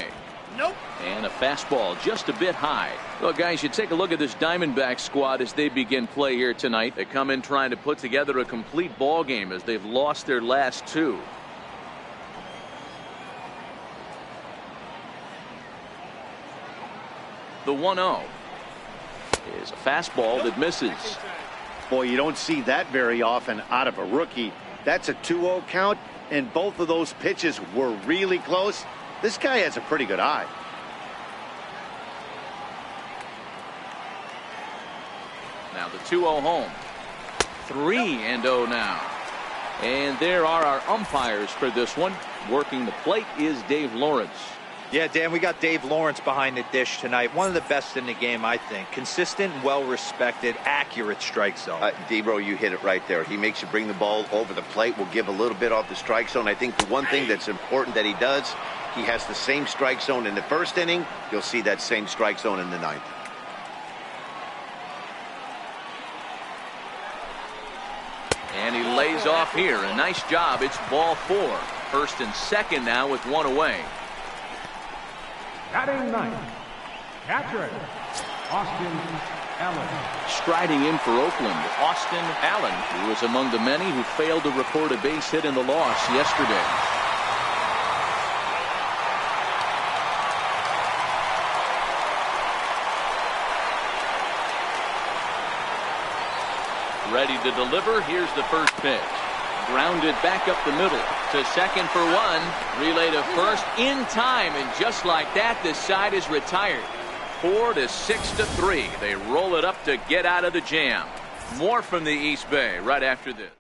Nope. And a fastball just a bit high. Well, guys, you take a look at this Diamondback squad as they begin play here tonight. They come in trying to put together a complete ball game as they've lost their last two. The 1-0 is a fastball that misses. Boy, you don't see that very often out of a rookie. That's a 2-0 count, and both of those pitches were really close. This guy has a pretty good eye. Now the 2-0 home. 3-0 now. And there are our umpires for this one. Working the plate is Dave Lawrence. Yeah, Dan, we got Dave Lawrence behind the dish tonight. One of the best in the game, I think. Consistent, well-respected, accurate strike zone. Debro, you hit it right there. He makes you bring the ball over the plate. Will give a little bit off the strike zone. I think the one thing that's important that he does, he has the same strike zone in the first inning. You'll see that same strike zone in the ninth. And he lays off here. A nice job. It's ball 4. First and second now with one away. Batting ninth, catcher, Austin Allen. Striding in for Oakland, Austin Allen, who was among the many who failed to record a base hit in the loss yesterday. Ready to deliver. Here's the first pitch. Grounded back up the middle to second for one. Relay to first in time, and just like that, this side is retired. 4-6-3. They roll it up to get out of the jam. More from the East Bay right after this.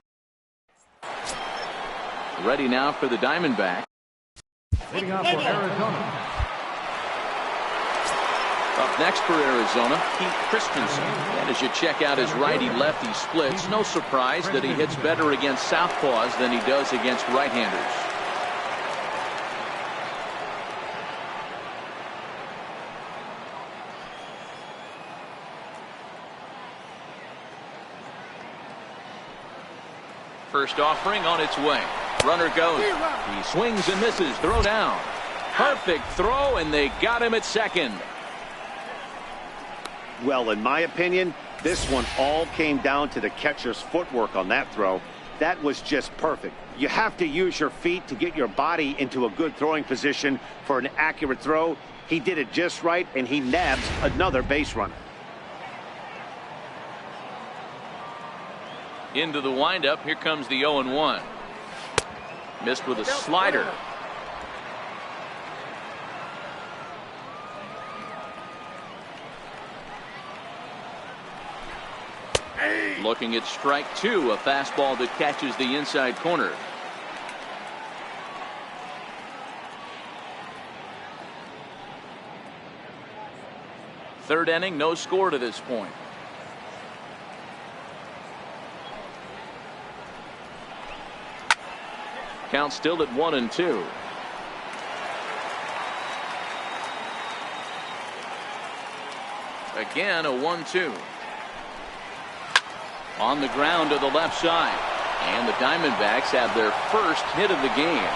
Ready now for the Diamondback. Leading off for Arizona. Up next for Arizona, Pete Christensen. And as you check out his righty-lefty splits, no surprise that he hits better against southpaws than he does against right-handers. First offering on its way. Runner goes. He swings and misses. Throw down. Perfect throw, and they got him at second. Well, in my opinion, this one all came down to the catcher's footwork on that throw. That was just perfect. You have to use your feet to get your body into a good throwing position for an accurate throw. He did it just right, and he nabs another base runner. Into the windup. Here comes the 0-1. Missed with a slider. Looking at strike two, a fastball that catches the inside corner. Third inning, no score to this point. Count still at 1-2. Again, a 1-2. On the ground to the left side. And the Diamondbacks have their first hit of the game.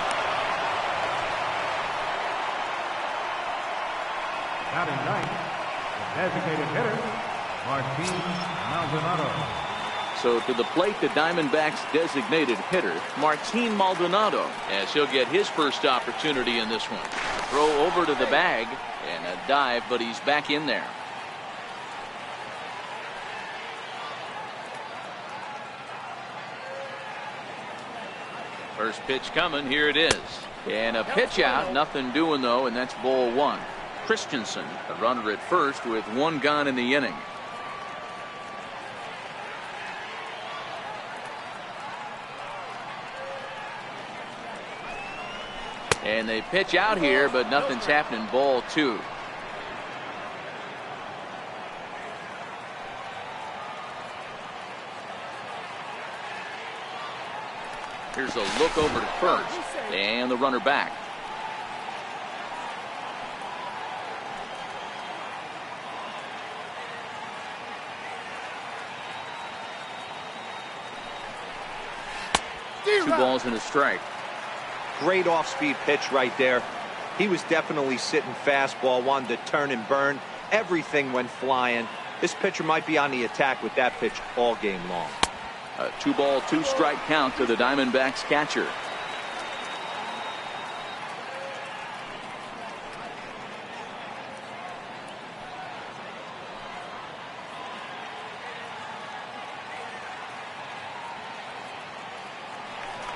Batting ninth, the designated hitter, Martin Maldonado. So to the plate, the Diamondbacks designated hitter, Martin Maldonado, as he'll get his first opportunity in this one. Throw over to the bag and a dive, but he's back in there. First pitch coming. Here it is. And a pitch out. Nothing doing, though, and that's ball one. Christensen, a runner at first with one gone in the inning. And they pitch out here, but nothing's happening. Ball two. Here's a look over to first, and the runner back. Two balls and a strike. Great off-speed pitch right there. He was definitely sitting fastball, wanted to turn and burn. Everything went flying. This pitcher might be on the attack with that pitch all game long. A 2-ball, 2-strike count to the Diamondbacks catcher.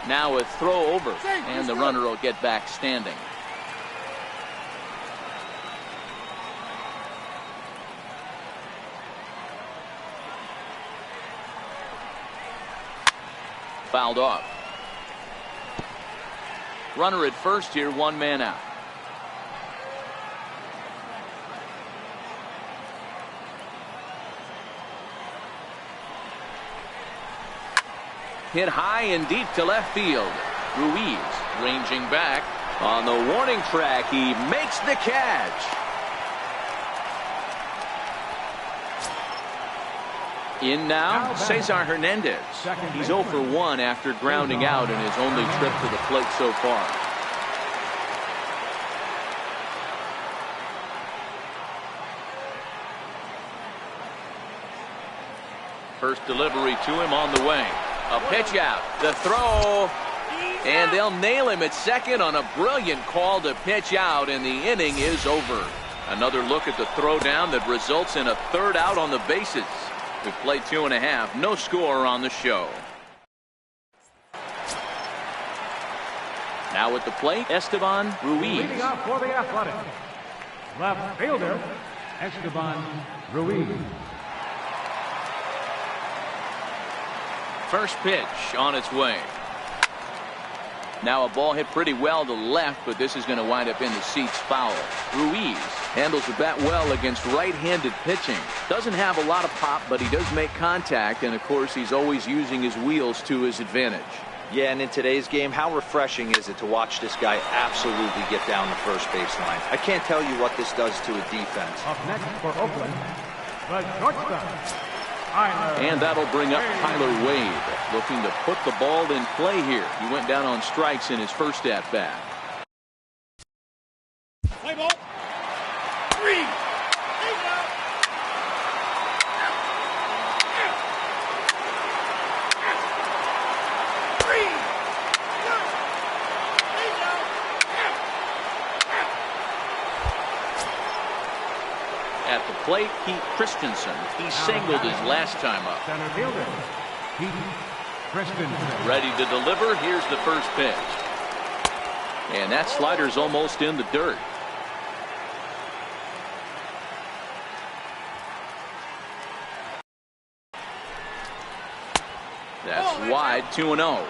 Now a throw over, and the runner will get back standing. Fouled off. Runner at first here, 1 man out. Hit high and deep to left field. Ruiz ranging back on the warning track. He makes the catch. In now, Cesar Hernandez. He's 0 for 1 after grounding out in his only trip to the plate so far. First delivery to him on the way. A pitch out, the throw, and they'll nail him at second on a brilliant call to pitch out, and the inning is over. Another look at the throw down that results in a 3rd out on the bases. We've played 2.5, no score on the show. Now at the plate, Esteban Ruiz. Leading off for the Athletics, left fielder Esteban Ruiz. First pitch on its way. Now a ball hit pretty well to left, but this is going to wind up in the seats foul. Ruiz handles the bat well against right-handed pitching. Doesn't have a lot of pop, but he does make contact, and of course he's always using his wheels to his advantage. Yeah, and in today's game, how refreshing is it to watch this guy absolutely get down the first baseline? I can't tell you what this does to a defense. Up next for Oakland, the shortstop. And that'll bring up Tyler Wade, looking to put the ball in play here. He went down on strikes in his first at-bat. Play ball. 3. He's out. 3. He's out. At the plate, Pete Christensen. He singled his last time up. Center fielder Pete Christensen. Ready to deliver. Here's the first pitch. And that slider's almost in the dirt. That's wide, 2-0.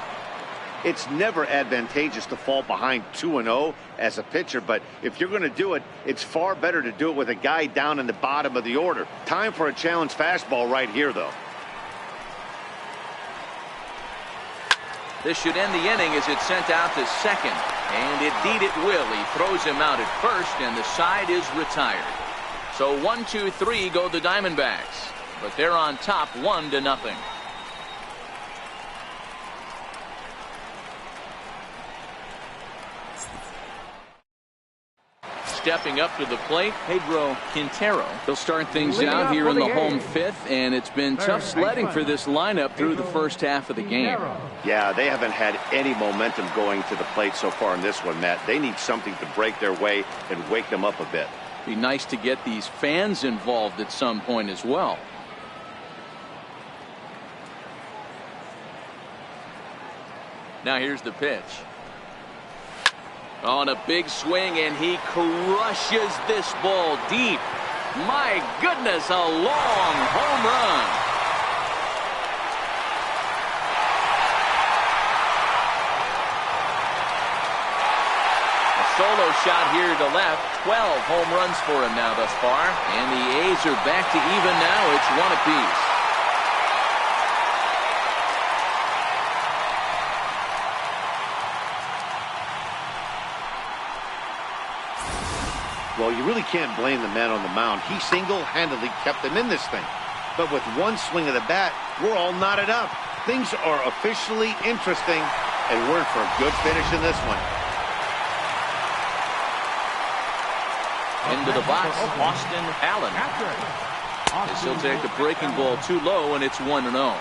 It's never advantageous to fall behind 2-0 as a pitcher, but if you're going to do it, it's far better to do it with a guy down in the bottom of the order. Time for a challenge fastball right here, though. This should end the inning as it's sent out to second. And indeed it will. He throws him out at first, and the side is retired. So 1-2-3 go the Diamondbacks. But they're on top 1-0. Stepping up to the plate, Pedro Quintero. They'll start things out here in the home 5th, and it's been tough sledding for this lineup through the first half of the game. Yeah, they haven't had any momentum going to the plate so far in this one, Matt. They need something to break their way and wake them up a bit. Be nice to get these fans involved at some point as well. Now here's the pitch. On a big swing, and he crushes this ball deep. My goodness, a long home run. A solo shot here to left. 12 home runs for him now thus far. And the A's are back to even now. It's 1 apiece. Well, you really can't blame the man on the mound. He single-handedly kept them in this thing. But with one swing of the bat, we're all knotted up. Things are officially interesting, and we're in for a good finish in this one. Into the box, Austin Allen. As he'll take the breaking ball too low, and it's 1-0.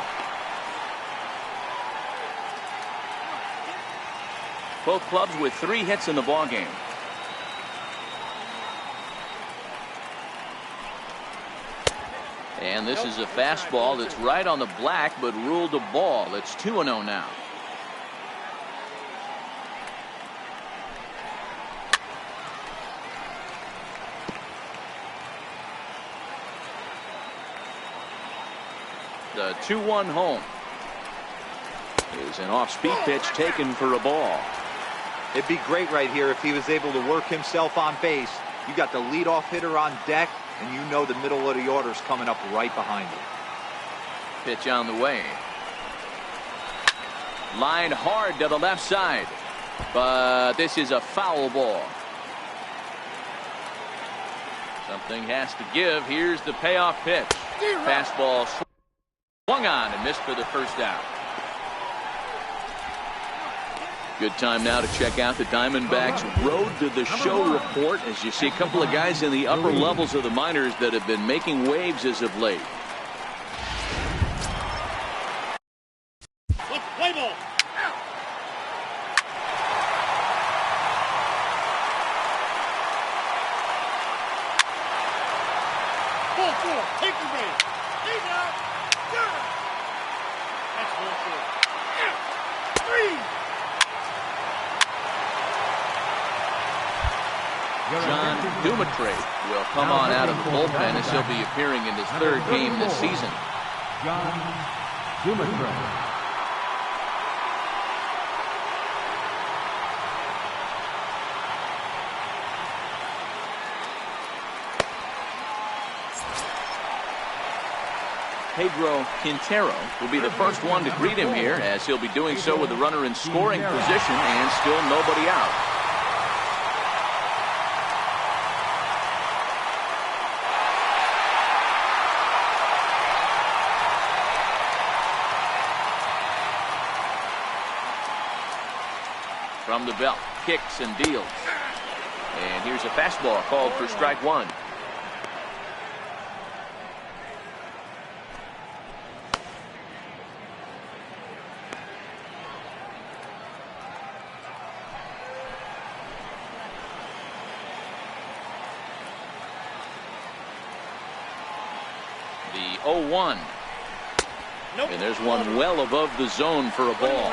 Both clubs with 3 hits in the ballgame. And this is a fastball that's right on the black, but ruled a ball. It's 2-0 now. The 2-1 home is an off-speed pitch taken for a ball. It'd be great right here if he was able to work himself on base. You got the leadoff hitter on deck, and you know the middle of the order is coming up right behind you. Pitch on the way. Line hard to the left side, but this is a foul ball. Something has to give. Here's the payoff pitch. Fastball swung on and missed for the first out. Good time now to check out the Diamondbacks Road to the Show report, as you see a couple of guys in the upper levels of the minors that have been making waves as of late. Let's play ball. Ball 4, take the base. He's out. Good. That's ball 4. 3. John Dumitray will come on out of the bullpen as he'll be appearing in his 3rd game this season. John Dumitray. Pedro Quintero will be the first one to greet him here, as he'll be doing so with the runner in scoring position and still nobody out. From the belt, kicks and deals. And here's a fastball called for strike 1. The 0-1. Nope. And there's one well above the zone for a ball.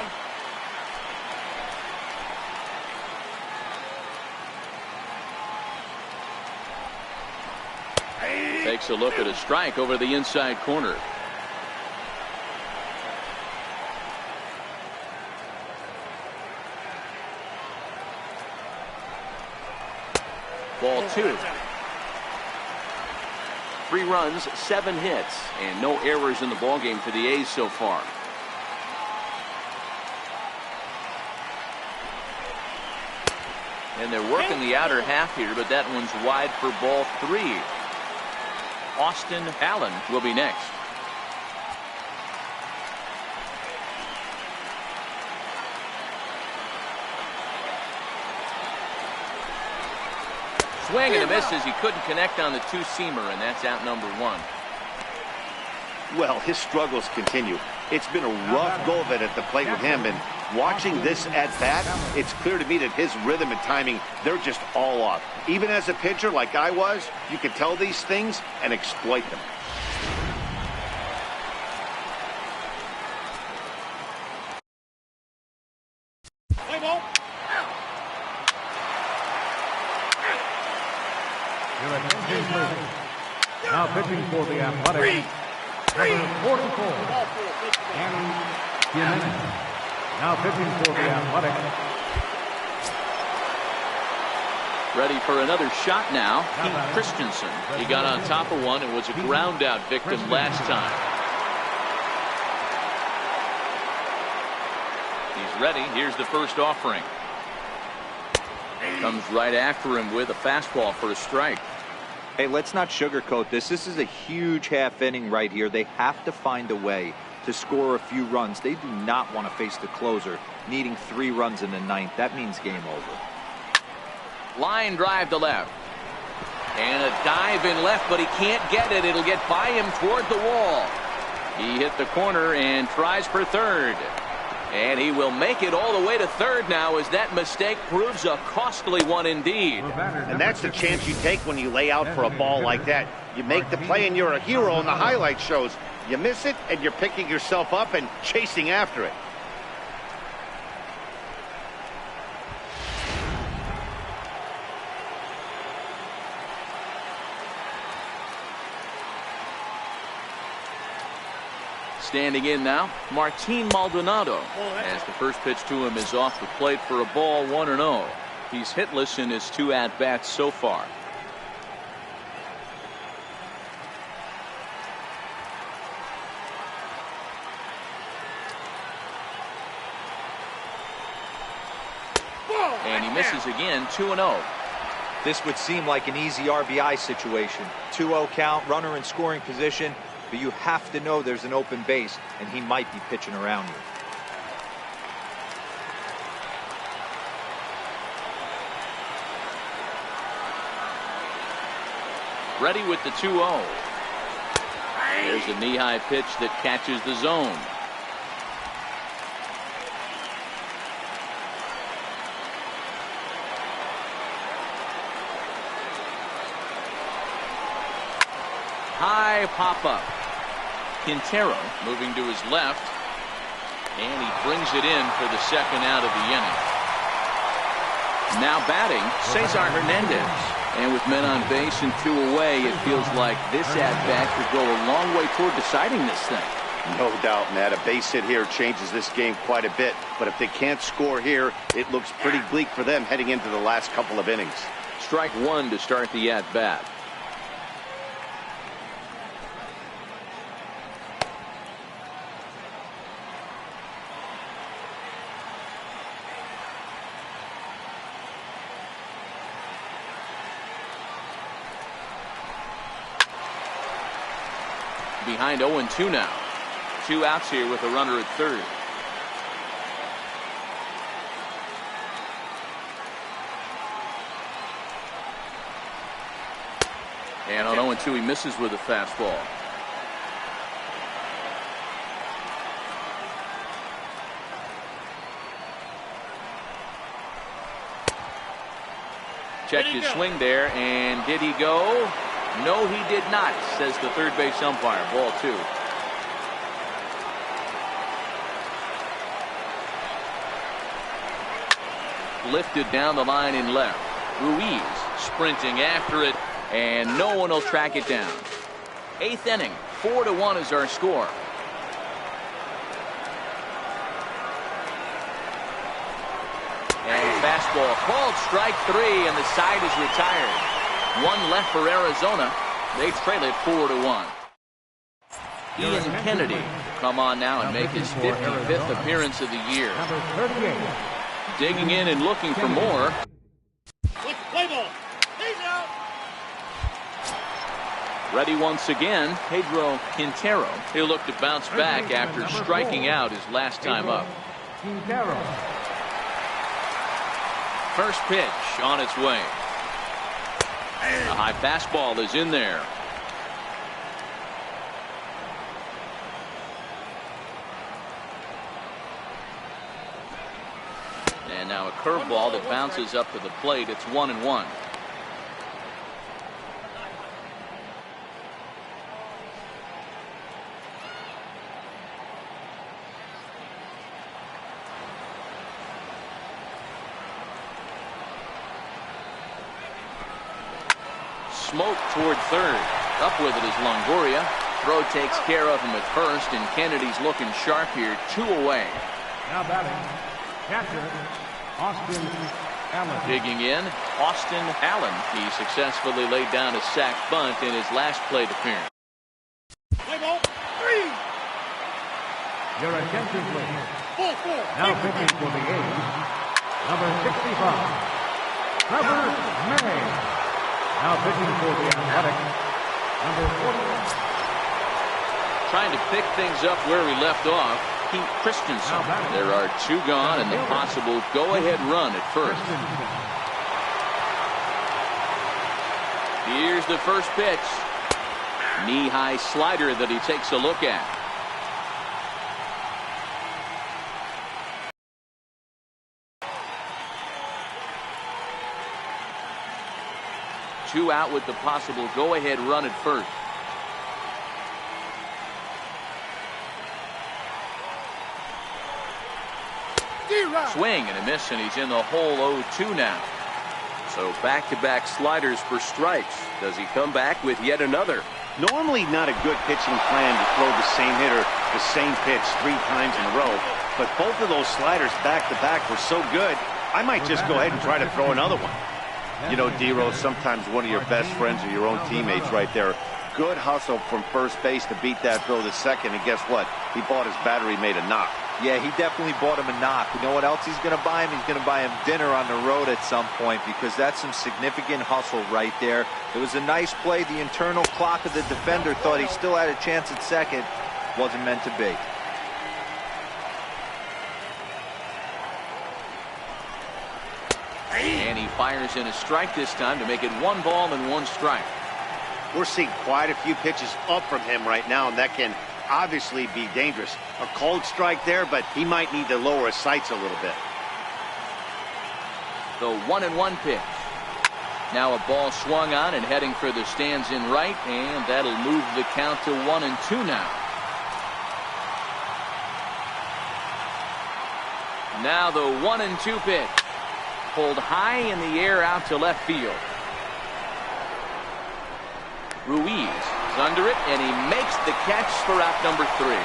Takes a look at a strike over the inside corner. Ball 2. 3 runs, 7 hits, and no errors in the ballgame for the A's so far. And they're working the outer half here, but that one's wide for ball 3. Austin Allen will be next. Swing and a miss as he couldn't connect on the 2-seamer, and that's out number 1. Well, his struggles continue. It's been a rough go of it at the plate with him, and watching this at bat, it's clear to me that his rhythm and timing, they're just all off. Even as a pitcher like I was, you can tell these things and exploit them. Play ball. Now pitching for the Athletic. Number 44, Annie Jimenez. Now pitching for the Athletic. Ready for another shot now. Pete Christensen. He got on top of one and was a ground out victim last time. He's ready. Here's the first offering. Comes right after him with a fastball for a strike. Hey, let's not sugarcoat this. This is a huge half inning right here. They have to find a way to score a few runs. They do not want to face the closer, needing 3 runs in the 9th. That means game over. Line drive to left. And a dive in left, but he can't get it. It'll get by him toward the wall. He hit the corner and tries for third. And he will make it all the way to third now as that mistake proves a costly one indeed. And that's the chance you take when you lay out for a ball like that. You make the play and you're a hero in the highlight shows. You miss it and you're picking yourself up and chasing after it. Standing in now, Martin Maldonado, as the first pitch to him is off the plate for a ball, 1-0. He's hitless in his 2 at-bats so far. And he misses again, 2-0. This would seem like an easy RBI situation. 2-0 count, runner in scoring position, but you have to know there's an open base, and he might be pitching around you. Ready with the 2-0. There's a knee-high pitch that catches the zone. High pop-up. Quintero moving to his left, and he brings it in for the second out of the inning. Now batting, Cesar Hernandez. And with men on base and 2 away, it feels like this at-bat could go a long way toward deciding this thing. No doubt, Matt. A base hit here changes this game quite a bit. But if they can't score here, it looks pretty bleak for them heading into the last couple of innings. Strike 1 to start the at-bat. Behind 0-2 now. 2 outs here with a runner at third. And on 0-2 he misses with a fastball. Checked his swing there, and did he go? No, he did not, says the third base umpire. Ball 2. Lifted down the line in left. Ruiz sprinting after it, and no one will track it down. 8th inning, 4-1 is our score. And fastball called strike 3, and the side is retired. 1 left for Arizona. They trail it 4-1. Ian Kennedy will come on now and make his 55th appearance of the year. Digging in and looking for more. Play ball. He's out. Ready once again, Pedro Quintero. He'll look to bounce back after striking out his last time up. First pitch on its way. A high fastball is in there. And now a curveball that bounces up to the plate. It's 1-1. Smoke toward third. Up with it is Longoria. Throw takes care of him at first, and Kennedy's looking sharp here. 2 away. Now batting, catcher, Austin Allen. Digging in, Austin Allen. He successfully laid down a sac bunt in his last plate appearance. Play ball. 3. Your attention, please. Ball 4. Now pitching for the A's, number 65, Trevor May. Now pitching for the Athletics, number 41. Trying to pick things up where we left off, Pete Christensen. There are 2 gone and the possible go-ahead run at first. Here's the first pitch. Knee-high slider that he takes a look at. Two out with the possible go-ahead run at first. Swing and a miss, and he's in the hole 0-2 now. So back-to-back sliders for strikes. Does he come back with yet another? Normally not a good pitching plan to throw the same hitter the same pitch 3 times in a row, but both of those sliders back-to-back were so good, I might just go ahead and try to throw another one. You know, D-Rose, sometimes one of your best friends are your own teammates right there. Good hustle from first base to beat that throw to second, and guess what? He bought his battery made a knock. Yeah, he definitely bought him a knock. You know what else he's going to buy him? He's going to buy him dinner on the road at some point, because that's some significant hustle right there. It was a nice play. The internal clock of the defender thought he still had a chance at second. Wasn't meant to be. And he fires in a strike this time to make it 1 ball and 1 strike. We're seeing quite a few pitches up from him right now, and that can obviously be dangerous. A cold strike there, but he might need to lower his sights a little bit. The 1-1 pitch. Now a ball swung on and heading for the stands in right, and that'll move the count to 1-2 now. Now the 1-2 pitch. Pulled high in the air out to left field. Ruiz is under it, and he makes the catch for out number 3.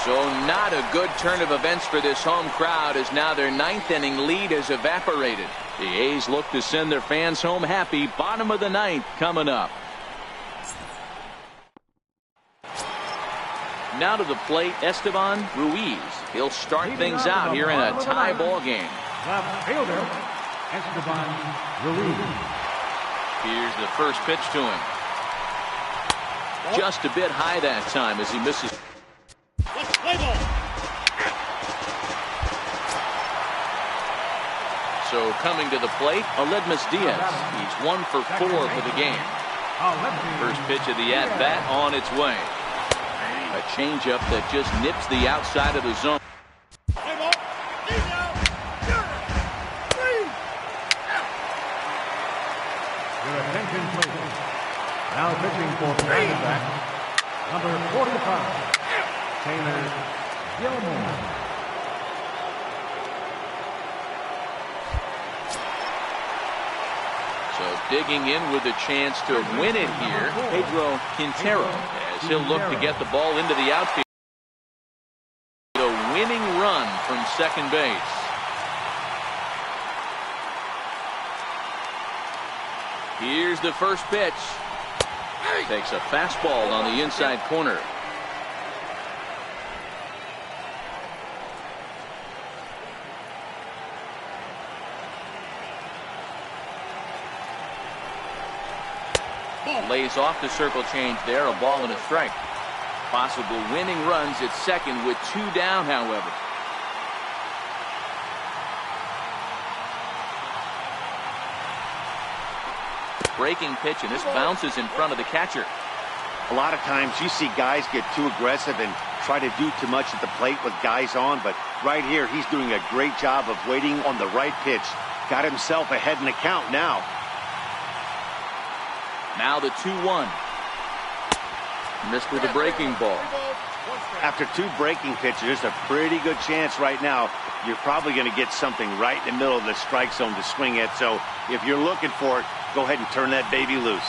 So not a good turn of events for this home crowd, as now their 9th inning lead has evaporated. The A's look to send their fans home happy. Bottom of the 9th coming up. Now to the plate, Esteban Ruiz. He'll start things out here in a tie ball game. Left fielder, Esteban Ruiz. Here's the first pitch to him. Just a bit high that time as he misses. Let's play ball. So coming to the plate, Aledmus Diaz. He's 1 for 4 for the game. First pitch of the at-bat on its way. A changeup that just nips the outside of the zone. Play ball. He's out. Three. Your attention, please. Now pitching for the back, number 45, Taylor Gilmore. So digging in with a chance to win it here, Pedro Quintero, as he'll look to get the ball into the outfield. A winning run from second base. Here's the first pitch. Takes a fastball on the inside corner. Lays off the circle change there. A ball and a strike. Possible winning runs at second with 2 down, however. Breaking pitch, and this bounces in front of the catcher. A lot of times you see guys get too aggressive and try to do too much at the plate with guys on, but right here he's doing a great job of waiting on the right pitch. Got himself ahead in the count now. Now the 2-1. Missed with a breaking ball. After 2 breaking pitches, there's a pretty good chance right now you're probably going to get something right in the middle of the strike zone to swing at. So if you're looking for it, go ahead and turn that baby loose.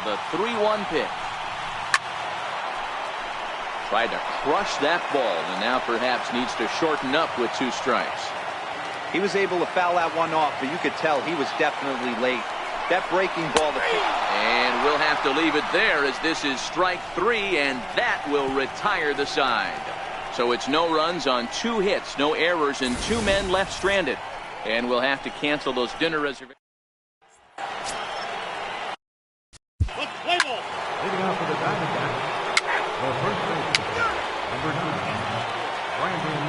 The 3-1 pitch. Tried to crush that ball, and now perhaps needs to shorten up with 2 strikes. He was able to foul that one off, but you could tell he was definitely late. That breaking ball. And we'll have to leave it there, as this is strike 3, and that will retire the side. So it's no runs on 2 hits, no errors, and 2 men left stranded. And we'll have to cancel those dinner reservations. Let's play ball. Leading off for the Diamondbacks, the first baseman, number 9, Brandon.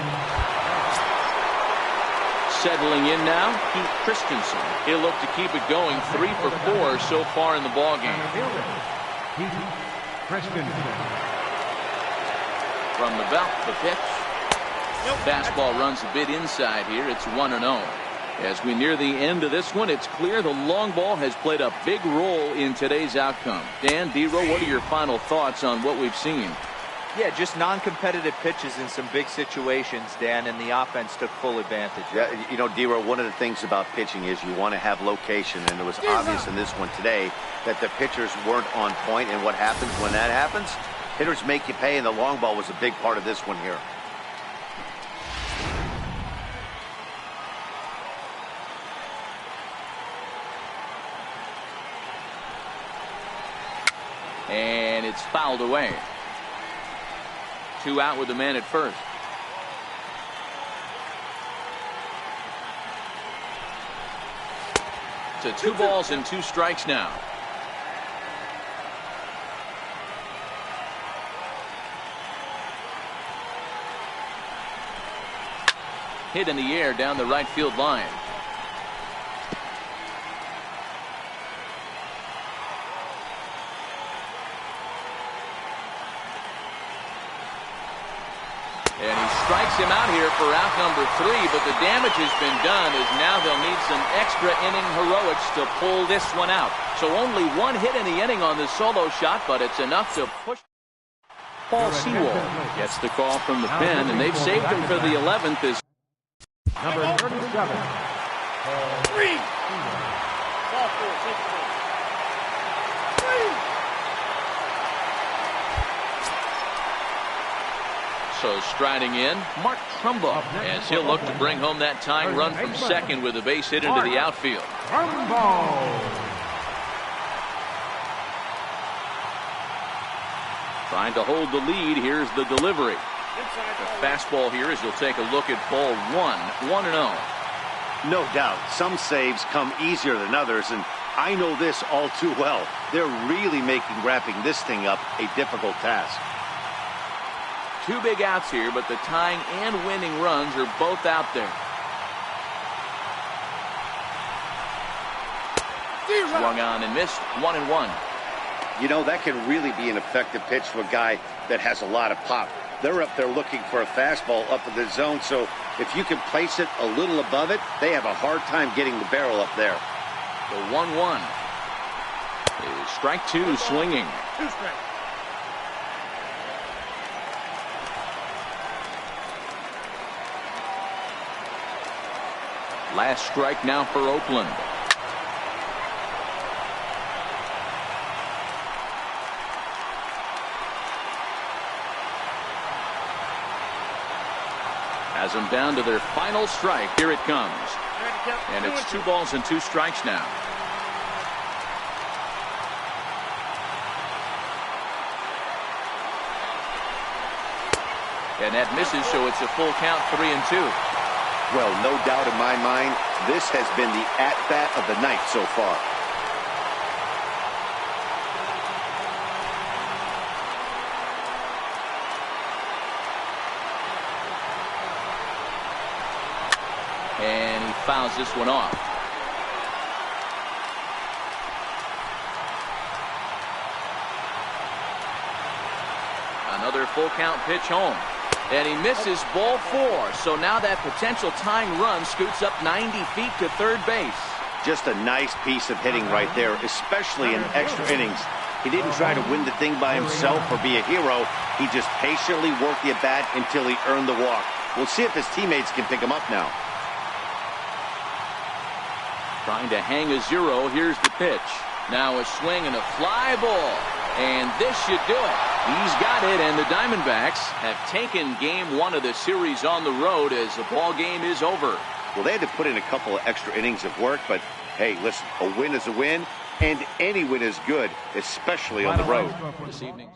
Settling in now, Pete Christensen. He'll look to keep it going, 3 for 4 so far in the ballgame. Pete Christensen. From the belt, the pitch. Fastball runs a bit inside here. It's 1-0. As we near the end of this one, it's clear the long ball has played a big role in today's outcome. Dan, D-Row, what are your final thoughts on what we've seen? Yeah, just non-competitive pitches in some big situations, Dan, and the offense took full advantage. Yeah, you know, D-Row, one of the things about pitching is you want to have location, and it was obvious in this one today that the pitchers weren't on point, and what happens when that happens? Hitters make you pay, and the long ball was a big part of this one here. And it's fouled away. 2 out with the man at first. To 2 balls and 2 strikes now. Hit in the air down the right field line. And he strikes him out here for out number 3, but the damage has been done as now they'll need some extra inning heroics to pull this one out. So only 1 hit in the inning on this solo shot, but it's enough to push. Paul Sewell gets the call from the pen, and they've saved him for the 11th. Is Number 37. 3. Ball 4, take it away. 3. So striding in, Mark Trumbo, as he'll look to bring home that tying run from second with a base hit into the outfield. Trying to hold the lead. Here's the delivery. The fastball here as you'll take a look at ball 1, 1-0. No doubt, some saves come easier than others, and I know this all too well. They're really making wrapping this thing up a difficult task. 2 big outs here, but the tying and winning runs are both out there. Swung on and missed, 1-1. You know, that can really be an effective pitch for a guy that has a lot of pop. They're up there looking for a fastball up in the zone, so if you can place it a little above it, they have a hard time getting the barrel up there. The 1-1 is strike 2, swinging. 2 strikes. Last strike now for Oakland. Has them down to their final strike. Here it comes. And it's 2 balls and 2 strikes now. And that misses, so it's a full count, 3-2. Well, no doubt in my mind, this has been the at-bat of the night so far. And he fouls this one off. Another full count pitch home. And he misses, ball 4. So now that potential tying run scoots up 90 feet to third base. Just a nice piece of hitting right there, especially in extra innings. He didn't try to win the thing by himself or be a hero. He just patiently worked the at-bat until he earned the walk. We'll see if his teammates can pick him up now. Trying to hang a 0. Here's the pitch. Now a swing and a fly ball. And this should do it. He's got it, and the Diamondbacks have taken game 1 of the series on the road as the ball game is over. Well, they had to put in a couple of extra innings of work, but hey, listen, a win is a win, and any win is good, especially on the road. This evening.